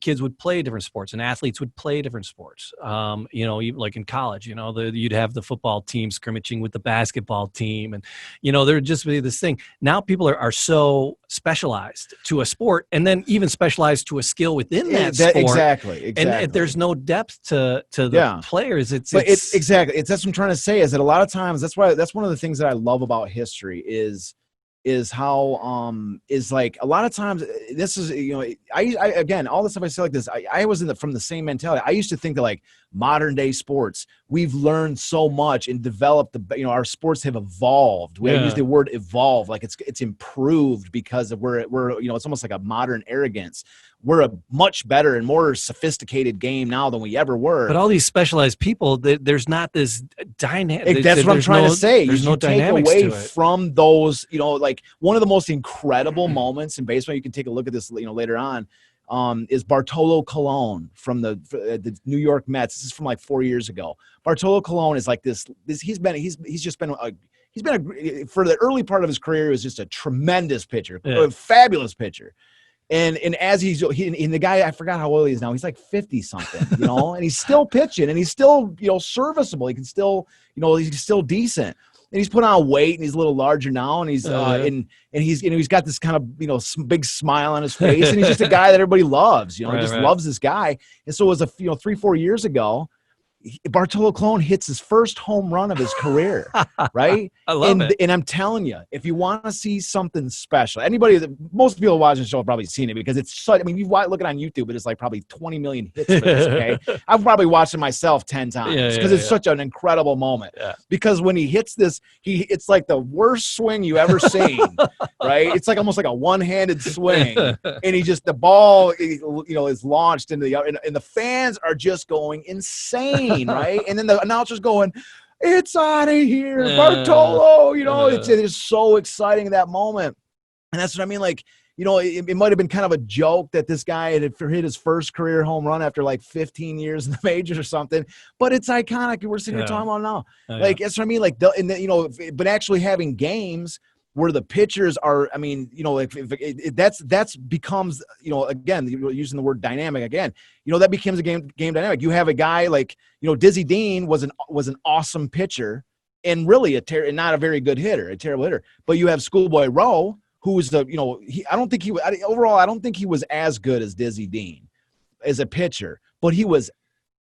kids would play different sports and athletes would play different sports. Even like in college, you'd have the football team scrimmaging with the basketball team, and there'd just be this thing. Now people are so specialized to a sport, and then even specialized to a skill within that sport. Exactly. And there's no depth to the players. That's what I'm trying to say, is that a lot of times that's one of the things that I love about history is how is like a lot of times this is I again, all the stuff I say like this, I was from the same mentality. I used to think that like modern day sports, we've learned so much and developed our sports have evolved. We use the word evolve, like it's improved because of we're it's almost like a modern arrogance. We're a much better and more sophisticated game now than we ever were. But all these specialized people, there's not this dynamic. That's what I'm trying to say. There's no take dynamics away to it. From those, like one of the most incredible moments in baseball. You can take a look at this, later on. Is Bartolo Colon from the New York Mets. This is from like 4 years ago. Bartolo Colon is like this. He's been for the early part of his career, he was just a tremendous pitcher, a fabulous pitcher. And as the guy, I forgot how old he is now. He's like 50 something, and he's still pitching, and he's still, serviceable. He can still, he's still decent. And he's put on weight, and he's a little larger now, and he's he's got this kind of big smile on his face, and he's just a guy that everybody loves, loves this guy. And so it was 3-4 years ago, Bartolo Colon hits his first home run of his career, right? I love it. And I'm telling you, if you want to see something special, most people watching the show have probably seen it because it's so, you look it on YouTube, but it's like probably 20 million hits for this, okay? I've probably watched it myself 10 times because it's such an incredible moment. Yeah. Because when he hits this, it's like the worst swing you ever seen, right? It's like almost like a one-handed swing, and the ball, is launched into and the fans are just going insane. Right, and then the announcer's going, "It's out of here, Bartolo!" It's so exciting in that moment, and that's what I mean. Like, it might have been kind of a joke that this guy had hit his first career home run after like 15 years in the majors or something, but it's iconic. We're sitting here talking about it now. That's what I mean. Like, but actually having games where the pitchers are, that's becomes, again, using the word dynamic again, that becomes a game dynamic. You have a guy like, Dizzy Dean was an awesome pitcher and really not a very good hitter, a terrible hitter. But you have Schoolboy Rowe, who was I don't think he was as good as Dizzy Dean as a pitcher, but he was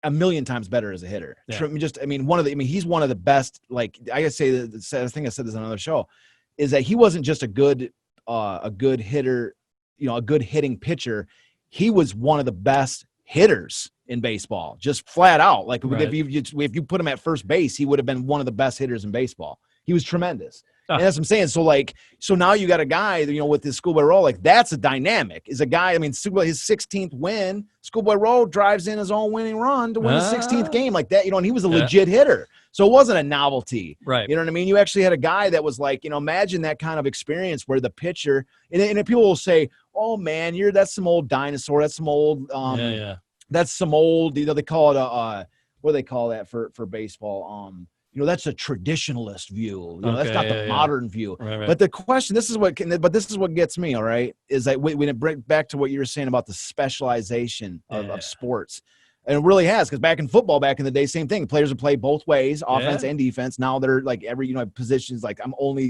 a million times better as a hitter. Yeah. He's one of the best. Like I say, I think I said this on another show, is that he wasn't just a good hitter, a good hitting pitcher. He was one of the best hitters in baseball, just flat out. Like if you put him at first base, he would have been one of the best hitters in baseball. He was tremendous. And that's what I'm saying. So now you got a guy, with this Schoolboy Rowe, like that's a dynamic. Is a guy, I mean, his 16th win, Schoolboy Rowe drives in his own winning run to win the 16th game like that, and he was a legit hitter. So it wasn't a novelty. Right. You know what I mean? You actually had a guy that was like, imagine that kind of experience where the pitcher, and people will say, oh man, that's some old dinosaur. That's some old, that's some old, they call it what do they call that for baseball? That's a traditionalist view. That's not the modern view. Right. But the question, this is what gets me. All right, is that when it brings back to what you were saying about the specialization of sports, and it really has, because back in football, back in the day, same thing. Players would play both ways, offense and defense. Now they're like every positions. Like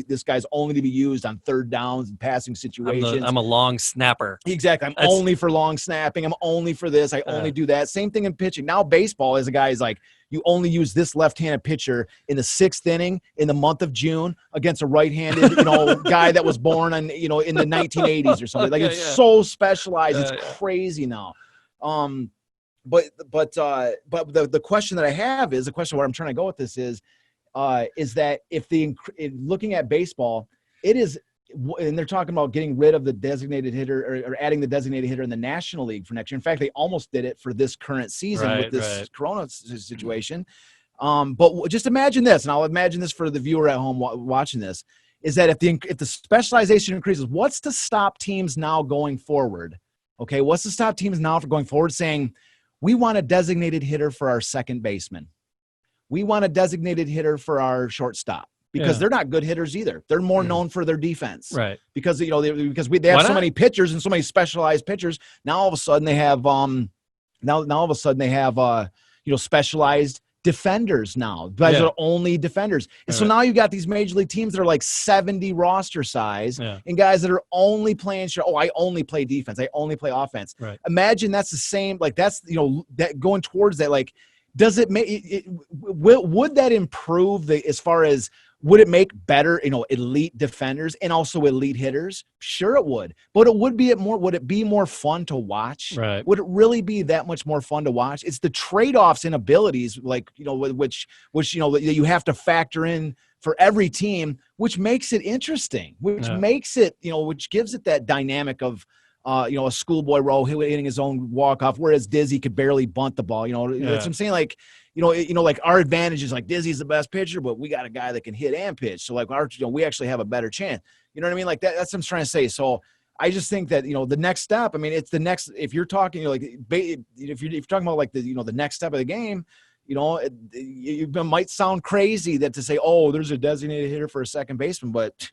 this guy's only to be used on third downs and passing situations. I'm a long snapper. Exactly. I'm only for long snapping. I'm only for this. I only do that. Same thing in pitching. Now baseball is a guy's like, you only use this left-handed pitcher in the 6th inning in the month of June against a right-handed, guy that was born in the 1980s or something. Like it's so specialized. It's crazy now. But the question that I have is the question where I'm trying to go with this is that looking at baseball, it is. And they're talking about getting rid of the designated hitter or adding the designated hitter in the National League for next year. In fact, they almost did it for this current season with this Corona situation. But just imagine this, and I'll imagine this for the viewer at home watching this, is that if the specialization increases, what's to stop teams now going forward? Okay, what's to stop teams now from going forward saying, we want a designated hitter for our second baseman. We want a designated hitter for our shortstop. Because they're not good hitters either. They're more known for their defense, right? Because they have so many pitchers and so many specialized pitchers. Now all of a sudden they have specialized defenders now. Guys are only defenders, and so now you got these major league teams that are like 70 roster size, and guys that are only playing. I only play defense. I only play offense. Right. Imagine that's the same. Like that's that going towards that. Like, does it make would that improve as far as? Would it make better, elite defenders and also elite hitters? Sure, it would. But would it be more fun to watch? Right. Would it really be that much more fun to watch? It's the trade-offs in abilities, like which you have to factor in for every team, which makes it interesting. Which makes it, which gives it that dynamic of. A Schoolboy Rowe hitting his own walk-off, whereas Dizzy could barely bunt the ball. That's what I'm saying. Like, like our advantage is like Dizzy's the best pitcher, but we got a guy that can hit and pitch. So like we actually have a better chance. You know what I mean? Like that's what I'm trying to say. So I just think that, the next step, I mean, it's the next, if you're talking, if you're talking about like the next step of the game, it might sound crazy to say, oh, there's a designated hitter for a second baseman, but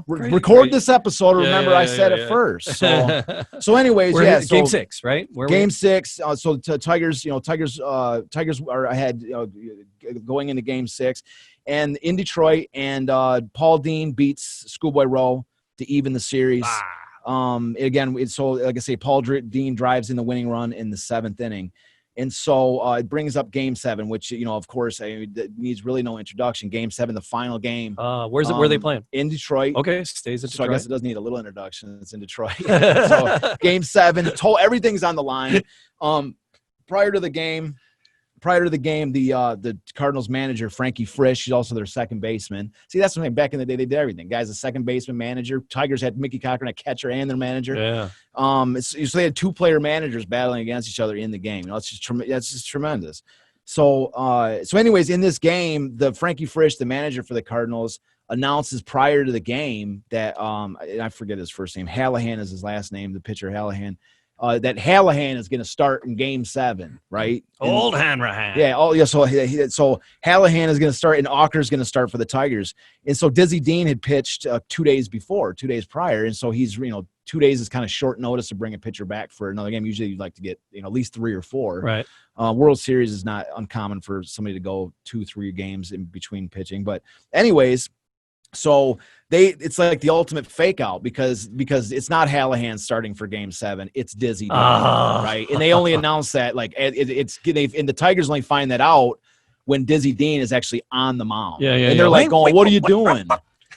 record this episode. Remember, I said it first. So anyways, Game 6, right? Game 6. So Tigers, Tigers are ahead going into Game 6, and in Detroit, and Paul Dean beats Schoolboy Rowe to even the series. Again, so like I say, Paul Dean drives in the winning run in the 7th inning. And so it brings up Game 7, which, of course, needs really no introduction. Game 7, the final game. Where are they playing? In Detroit. Okay, stays in Detroit. So I guess it doesn't need a little introduction. It's in Detroit. So Game 7, everything's on the line. Prior to the game, the Cardinals manager, Frankie Frisch, she's also their second baseman. See, that's something back in the day they did everything. Guys, a second baseman, manager. Tigers had Mickey Cochran, a catcher, and their manager. Yeah. So they had 2-player managers battling against each other in the game. That's just tremendous. So anyways, in this game, the Frankie Frisch, the manager for the Cardinals, announces prior to the game that I forget his first name. Hallahan is his last name. The pitcher Hallahan. That Hallahan is going to start in Game 7, right? Old Hanrahan. Yeah. Oh, yeah. So Hallahan is going to start, and Ocker is going to start for the Tigers. And so Dizzy Dean had pitched 2 days prior, and so he's 2 days is kind of short notice to bring a pitcher back for another game. Usually, you'd like to get at least 3 or 4. Right. World Series is not uncommon for somebody to go 2-3 games in between pitching. But anyways. So it's like the ultimate fake out because it's not Hallahan starting for Game 7, it's Dizzy Dean, right? And they only announced that and the Tigers only find that out when Dizzy Dean is actually on the mound. And they're like going, "What are you doing?"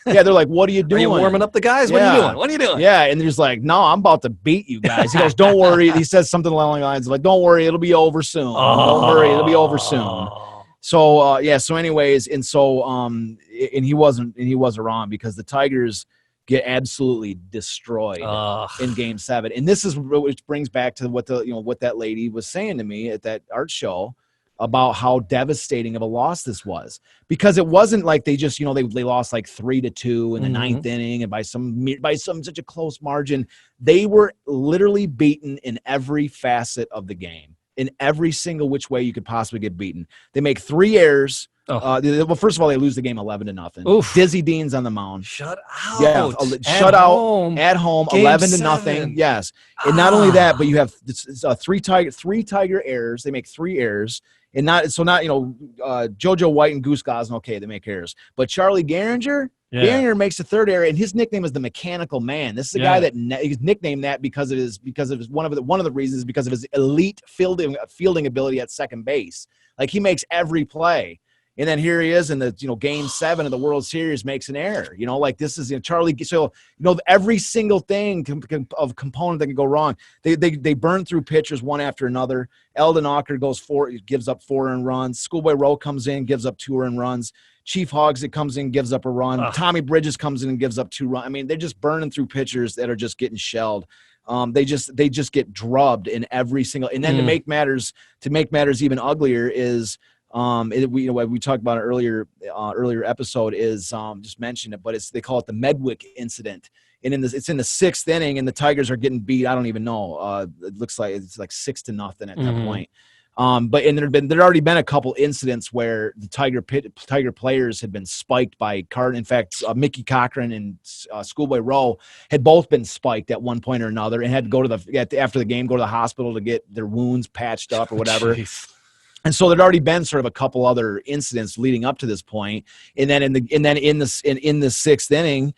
Yeah, they're like, "What are you doing? Are you warming up the guys? What are you doing? Yeah, and they're just like, "No, I'm about to beat you guys." He goes, "Don't worry." He says something along the lines of like, "Don't worry, it'll be over soon. Don't worry, it'll be over soon." So so anyways, and he wasn't wrong, because the Tigers get absolutely destroyed in Game 7. And this is which brings back to what what that lady was saying to me at that art show about how devastating of a loss this was, because it wasn't like they just, they lost like 3-2 in the ninth inning and by some such a close margin. They were literally beaten in every facet of the game, in every single which way you could possibly get beaten. They make 3 errors. Well, first of all, they lose the game 11-0. Oof. Dizzy Dean's on the mound. Shut out. Yeah, shut out at home, 11-0. Yes, and not only that, but you have 3 Tiger errors. They make 3 errors, and not JoJo White and Goose Gosling. Okay, they make errors, but Charlie Gehringer. Yeah. Gehringer makes the 3rd error, and his nickname is the Mechanical Man. This is a guy that he's nicknamed that because of his one of the reasons is because of his elite fielding ability at second base. Like, he makes every play. And then here he is in the Game 7 of the World Series, makes an error. Like, this is Charlie. So every single thing of component that can go wrong. They burn through pitchers one after another. Eldon Ocker gives up 4 earned runs. Schoolboy Rowe comes in, gives up 2 earned runs. Chief Hogsett comes in, gives up a run. Tommy Bridges comes in and gives up 2 runs. I mean, they're just burning through pitchers that are just getting shelled. They just get drubbed in every single. And then to make matters even uglier is. We talked about it earlier episode is just mentioned it, but they call it the Medwick incident, and it's in the 6th inning, and the Tigers are getting beat. I don't even know. It looks like it's like 6-0 at that point. But there'd already been a couple incidents where the Tiger players had been spiked by Cardinal. In fact, Mickey Cochran and Schoolboy Rowe had both been spiked at one point or another, and had to go to after the game, go to the hospital to get their wounds patched up or whatever. Jeez. And so there'd already been sort of a couple other incidents leading up to this point, and then in the 6th inning,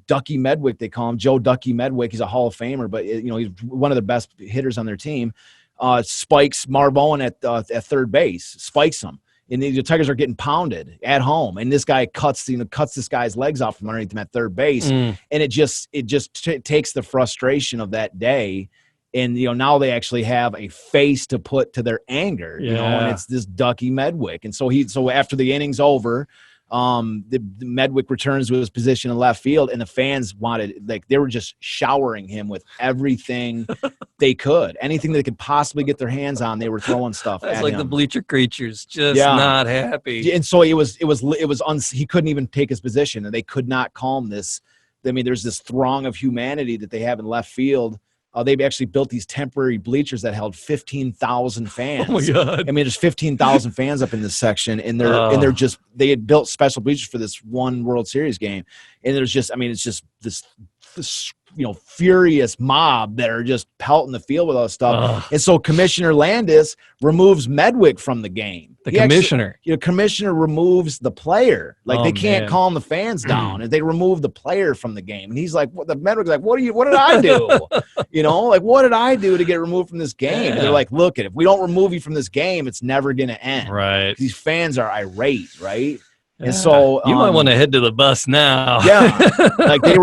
Ducky Medwick, they call him Joe Ducky Medwick. He's a Hall of Famer, but he's one of the best hitters on their team. Spikes Marv Owen at 3rd base, spikes him, and the Tigers are getting pounded at home, and this guy cuts this guy's legs off from underneath him at 3rd base, and it just takes the frustration of that day. And, now they actually have a face to put to their anger, and it's this Ducky Medwick. And so after the inning's over, the Medwick returns to his position in left field, and the fans they were just showering him with everything they could. Anything they could possibly get their hands on, they were throwing stuff at him. The bleacher creatures just not happy. And so he couldn't even take his position, and they could not calm this. I mean, there's this throng of humanity that they have in left field. They've actually built these temporary bleachers that held 15,000 fans. Oh my God! I mean, there's 15,000 fans up in this section, and they had built special bleachers for this one World Series game, and it's just this furious mob that are just pelting the field with all this stuff. And so Commissioner Landis removes Medwick from the game. Commissioner removes the player. They can't calm the fans down, and they remove the player from the game. And he's like, Medwick's like, what did I do? What did I do to get removed from this game? And they're like, look, if we don't remove you from this game, it's never going to end. Right. These fans are irate, right? And so you might want to head to the bus now. Yeah, they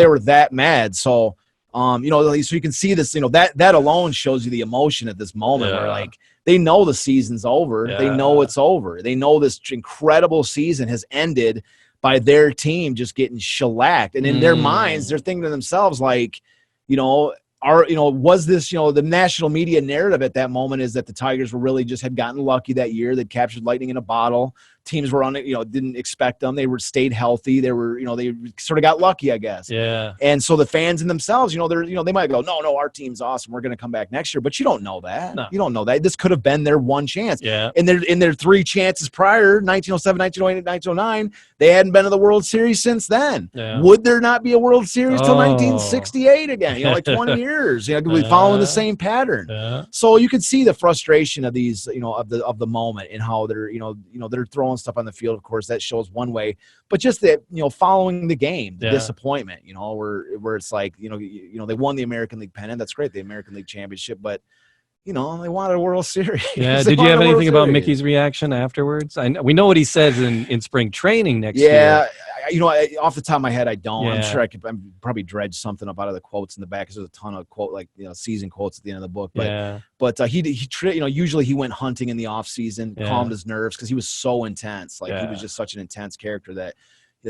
were that mad. So so you can see this. That alone shows you the emotion at this moment where they know the season's over. Yeah. They know it's over. They know this incredible season has ended by their team just getting shellacked. And in their minds, they're thinking to themselves was this, the national media narrative at that moment is that the Tigers were really just had gotten lucky that year. They'd captured lightning in a bottle. Teams were on it, didn't expect them. They stayed healthy. They were, they sort of got lucky, I guess. Yeah. And so the fans in themselves, they might go, no, our team's awesome. We're going to come back next year. But you don't know that. No. You don't know that. This could have been their one chance. Yeah. And in their 3 chances prior, 1907, 1908, 1909, they hadn't been to the World Series since then. Yeah. Would there not be a World Series till 1968 again? 20 years. We're following the same pattern. Yeah. So you could see the frustration of these, of the moment and how they're, they're throwing stuff on the field. Of course, that shows one way, but just that, following the game, the disappointment, where it's like, they won the American League pennant. That's great. The American League championship, but they wanted a World Series. Yeah. Did you have anything about Mickey's reaction afterwards? We know what he says in spring training next year. Yeah. off the top of my head, I don't. Yeah. I'm sure I'm probably dredged something up out of the quotes in the back because there's a ton of season quotes at the end of the book. But usually he went hunting in the off season, calmed his nerves because he was so intense. Like he was just such an intense character that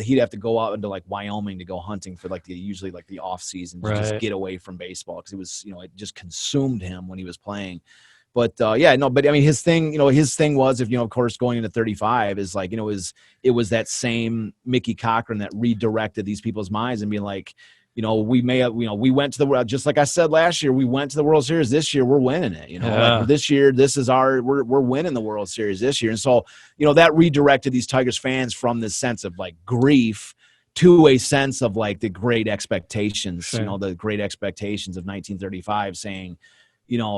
he'd have to go out into like Wyoming to go hunting for usually the off season to just get away from baseball because it was, it just consumed him when he was playing. But but I mean, his thing was, of course, going into 35 is like, it was that same Mickey Cochran that redirected these people's minds and being like, we went to the world, just like I said last year, we went to the World Series. This year we're winning it. Like this year, we're winning the World Series this year. And so, that redirected these Tigers fans from this sense of like grief to a sense of like the great expectations, the great expectations of 1935 saying,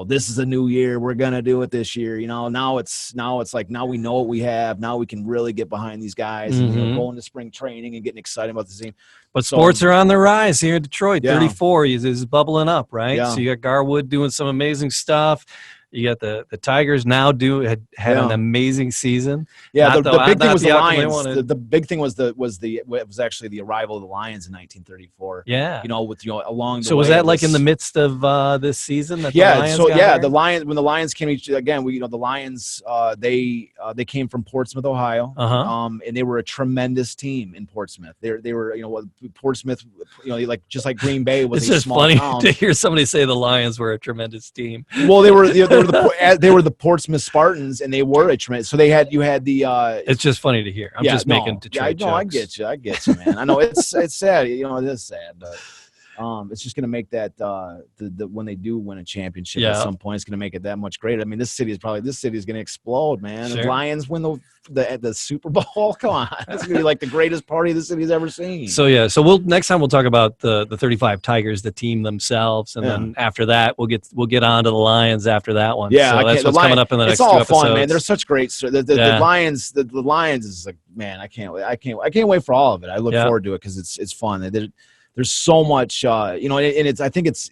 this is a new year. We're going to do it this year. Now it's like, now we know what we have. Now we can really get behind these guys and going to spring training and getting excited about the team. But sports are on the rise here in Detroit. 34 is bubbling up, right? Yeah. So you got Garwood doing some amazing stuff. You got the Tigers now had an amazing season. Yeah, the big thing was the Lions. The big thing was actually the arrival of the Lions in 1934. Yeah, along the so way. Was that like in the midst of this season? That the Lions when the Lions came again, the Lions they came from Portsmouth, Ohio, and they were a tremendous team in Portsmouth. They were Portsmouth, just like Green Bay was. It's just small funny town. to hear somebody say the Lions were a tremendous team. Well, they were the Portsmouth Spartans, and they were a tremendous. So you had the. It's just funny to hear. I'm just making Detroit jokes. I get you, man. I know it's sad. It is sad, but it's just going to make that when they do win a championship at some point, it's going to make it that much greater. I mean, this city is going to explode, man. Sure. If Lions win the Super Bowl, come on, it's going to be like the greatest party the city's ever seen. So next time we'll talk about the 35 Tigers, the team themselves, and then after that we'll get on to the Lions after that one. Yeah, so that's what's coming up in the next 2 episodes. It's all fun, man. They're such great. The Lions, the Lions is like, man, I can't wait for all of it. I look forward to it because it's fun. There's so much, and I think it's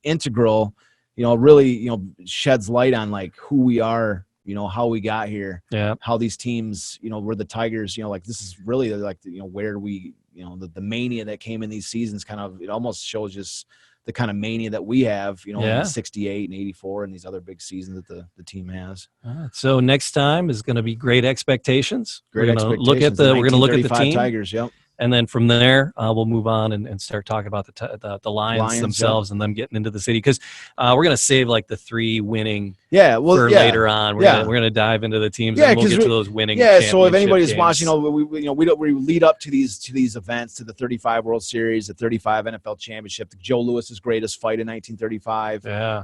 integral, really, sheds light on like who we are, how we got here, how these teams, were the Tigers, like this is really like, where we, the mania that came in these seasons kind of, it almost shows just the kind of mania that we have, in 68 and 84 and these other big seasons that the team has. So next time is going to be Great Expectations. We're going to look at the team. Tigers, yep. And then from there, we'll move on and start talking about the Lions themselves and them getting into the city because we're gonna save like the 3 winning for later on. We're gonna dive into the teams and we'll get to those winning. Yeah, so if anybody's games. watching, we lead up to these events, to the 35 World Series, the 35 NFL Championship, the Joe Louis's greatest fight in 1935. Yeah.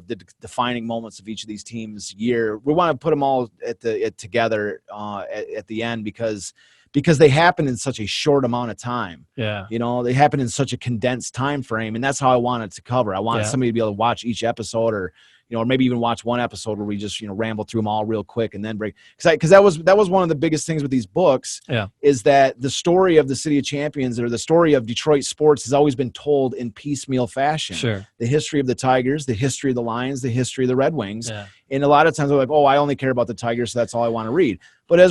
The defining moments of each of these teams' year. We want to put them all together at the end because they happen in such a short amount of time. Yeah. They happen in such a condensed time frame. And that's how I wanted to cover. I wanted somebody to be able to watch each episode or maybe even watch one episode where we just, ramble through them all real quick and then break. Because that was one of the biggest things with these books is that the story of the City of Champions or the story of Detroit sports has always been told in piecemeal fashion. Sure. The history of the Tigers, the history of the Lions, the history of the Red Wings. Yeah. And a lot of times we're like, oh, I only care about the Tigers, so that's all I want to read. But I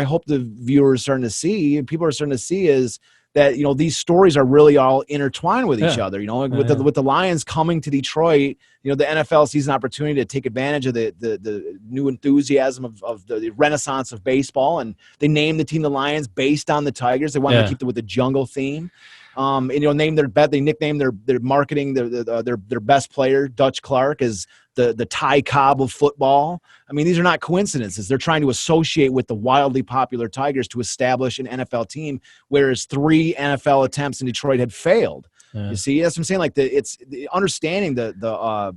hope the viewers are starting to see, and people are starting to see is that, these stories are really all intertwined with each other, with the Lions coming to Detroit, the NFL sees an opportunity to take advantage of the new enthusiasm of the renaissance of baseball. And they named the team the Lions based on the Tigers. They wanted to keep it with the jungle theme. And they nicknamed their marketing their best player Dutch Clark as the Ty Cobb of football. I mean, these are not coincidences. They're trying to associate with the wildly popular Tigers to establish an NFL team, whereas 3 NFL attempts in Detroit had failed. Yeah. You see, that's what I'm saying. Like it's understanding how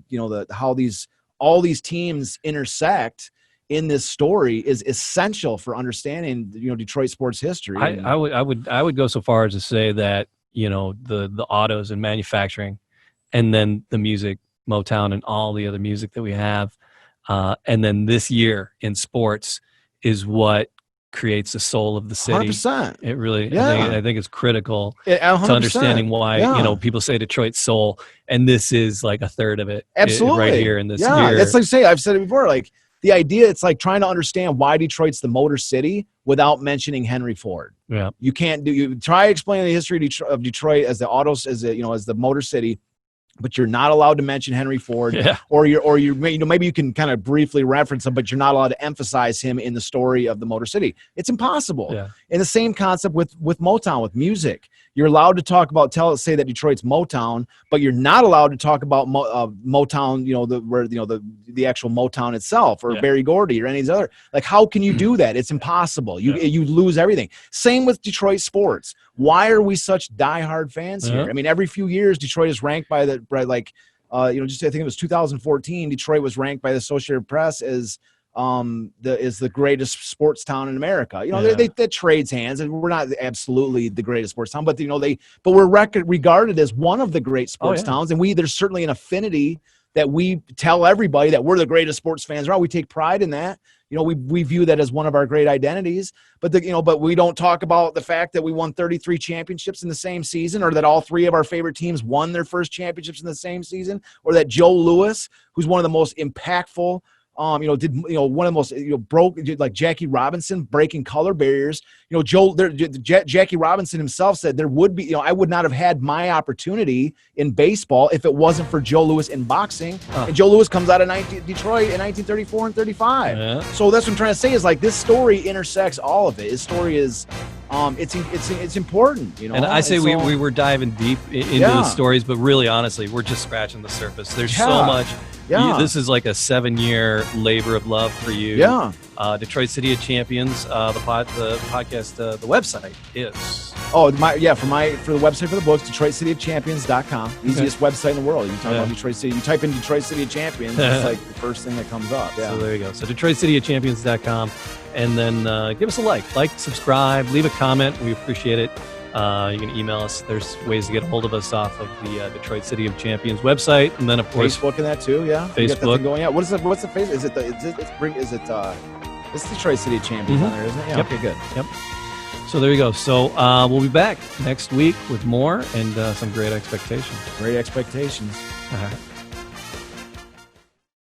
all these teams intersect in this story is essential for understanding Detroit sports history. I would go so far as to say that the autos and manufacturing, and then the music, Motown, and all the other music that we have, and then this year in sports is what creates the soul of the city. 100%. It really, I think it's critical to understanding why people say Detroit soul, and this is like a third of it. Absolutely, right here in this. Yeah, year. that's like I've said it before. Like the idea, it's like trying to understand why Detroit's the Motor City. without mentioning Henry Ford. Yeah. You can't do. You try explaining the history of Detroit as the autos, as the Motor City, but you're not allowed to mention Henry Ford. Yeah. Or maybe you can kind of briefly reference him, but you're not allowed to emphasize him in the story of the Motor City. It's impossible. Yeah. And the same concept with Motown, with music. You're allowed to talk about say that Detroit's Motown, but you're not allowed to talk about Motown, the actual Motown itself, or Berry Gordy, or any of these other. Like, how can you do that? It's impossible. You lose everything. Same with Detroit sports. Why are we such diehard fans here? I mean, every few years, Detroit is ranked by I think it was 2014. Detroit was ranked by the Associated Press as the greatest sports town in America. That trades hands, and we're not absolutely the greatest sports town, but but we're regarded as one of the great sports towns, and there's certainly an affinity that we tell everybody that we're the greatest sports fans around. We take pride in that. We view that as one of our great identities, but we don't talk about the fact that we won 33 championships in the same season, or that all three of our favorite teams won their first championships in the same season, or that Joe Louis, who's one of the most impactful, one of the most, broke, like Jackie Robinson, breaking color barriers. Jackie Robinson himself said there would be, I would not have had my opportunity in baseball if it wasn't for Joe Louis in boxing. And Joe Louis comes out of Detroit in 1934 and 35. Yeah. So that's what I'm trying to say is, like, this story intersects all of it. His story is, it's important, And I say we were diving deep into the stories, but really, honestly, we're just scratching the surface. There's so much. Yeah. This is like a 7-year labor of love for you. Yeah. Detroit City of Champions, the podcast, the website is. For the website for the books, DetroitCityOfChampions.com. Easiest website in the world. You talk about Detroit City. You type in Detroit City of Champions, it's like the first thing that comes up. Yeah. So there you go. So DetroitCityOfChampions.com, and then give us a like, subscribe, leave a comment. We appreciate it. You can email us. There's ways to get a hold of us off of the Detroit City of Champions website, and then of course Facebook and that too. Yeah, Facebook going. Yeah, what's the face? Is it it's Detroit City of Champions on there, isn't it? Yeah. Yep. Okay, good. Yep. So there you go. So we'll be back next week with more and some great expectations. Great expectations. All right.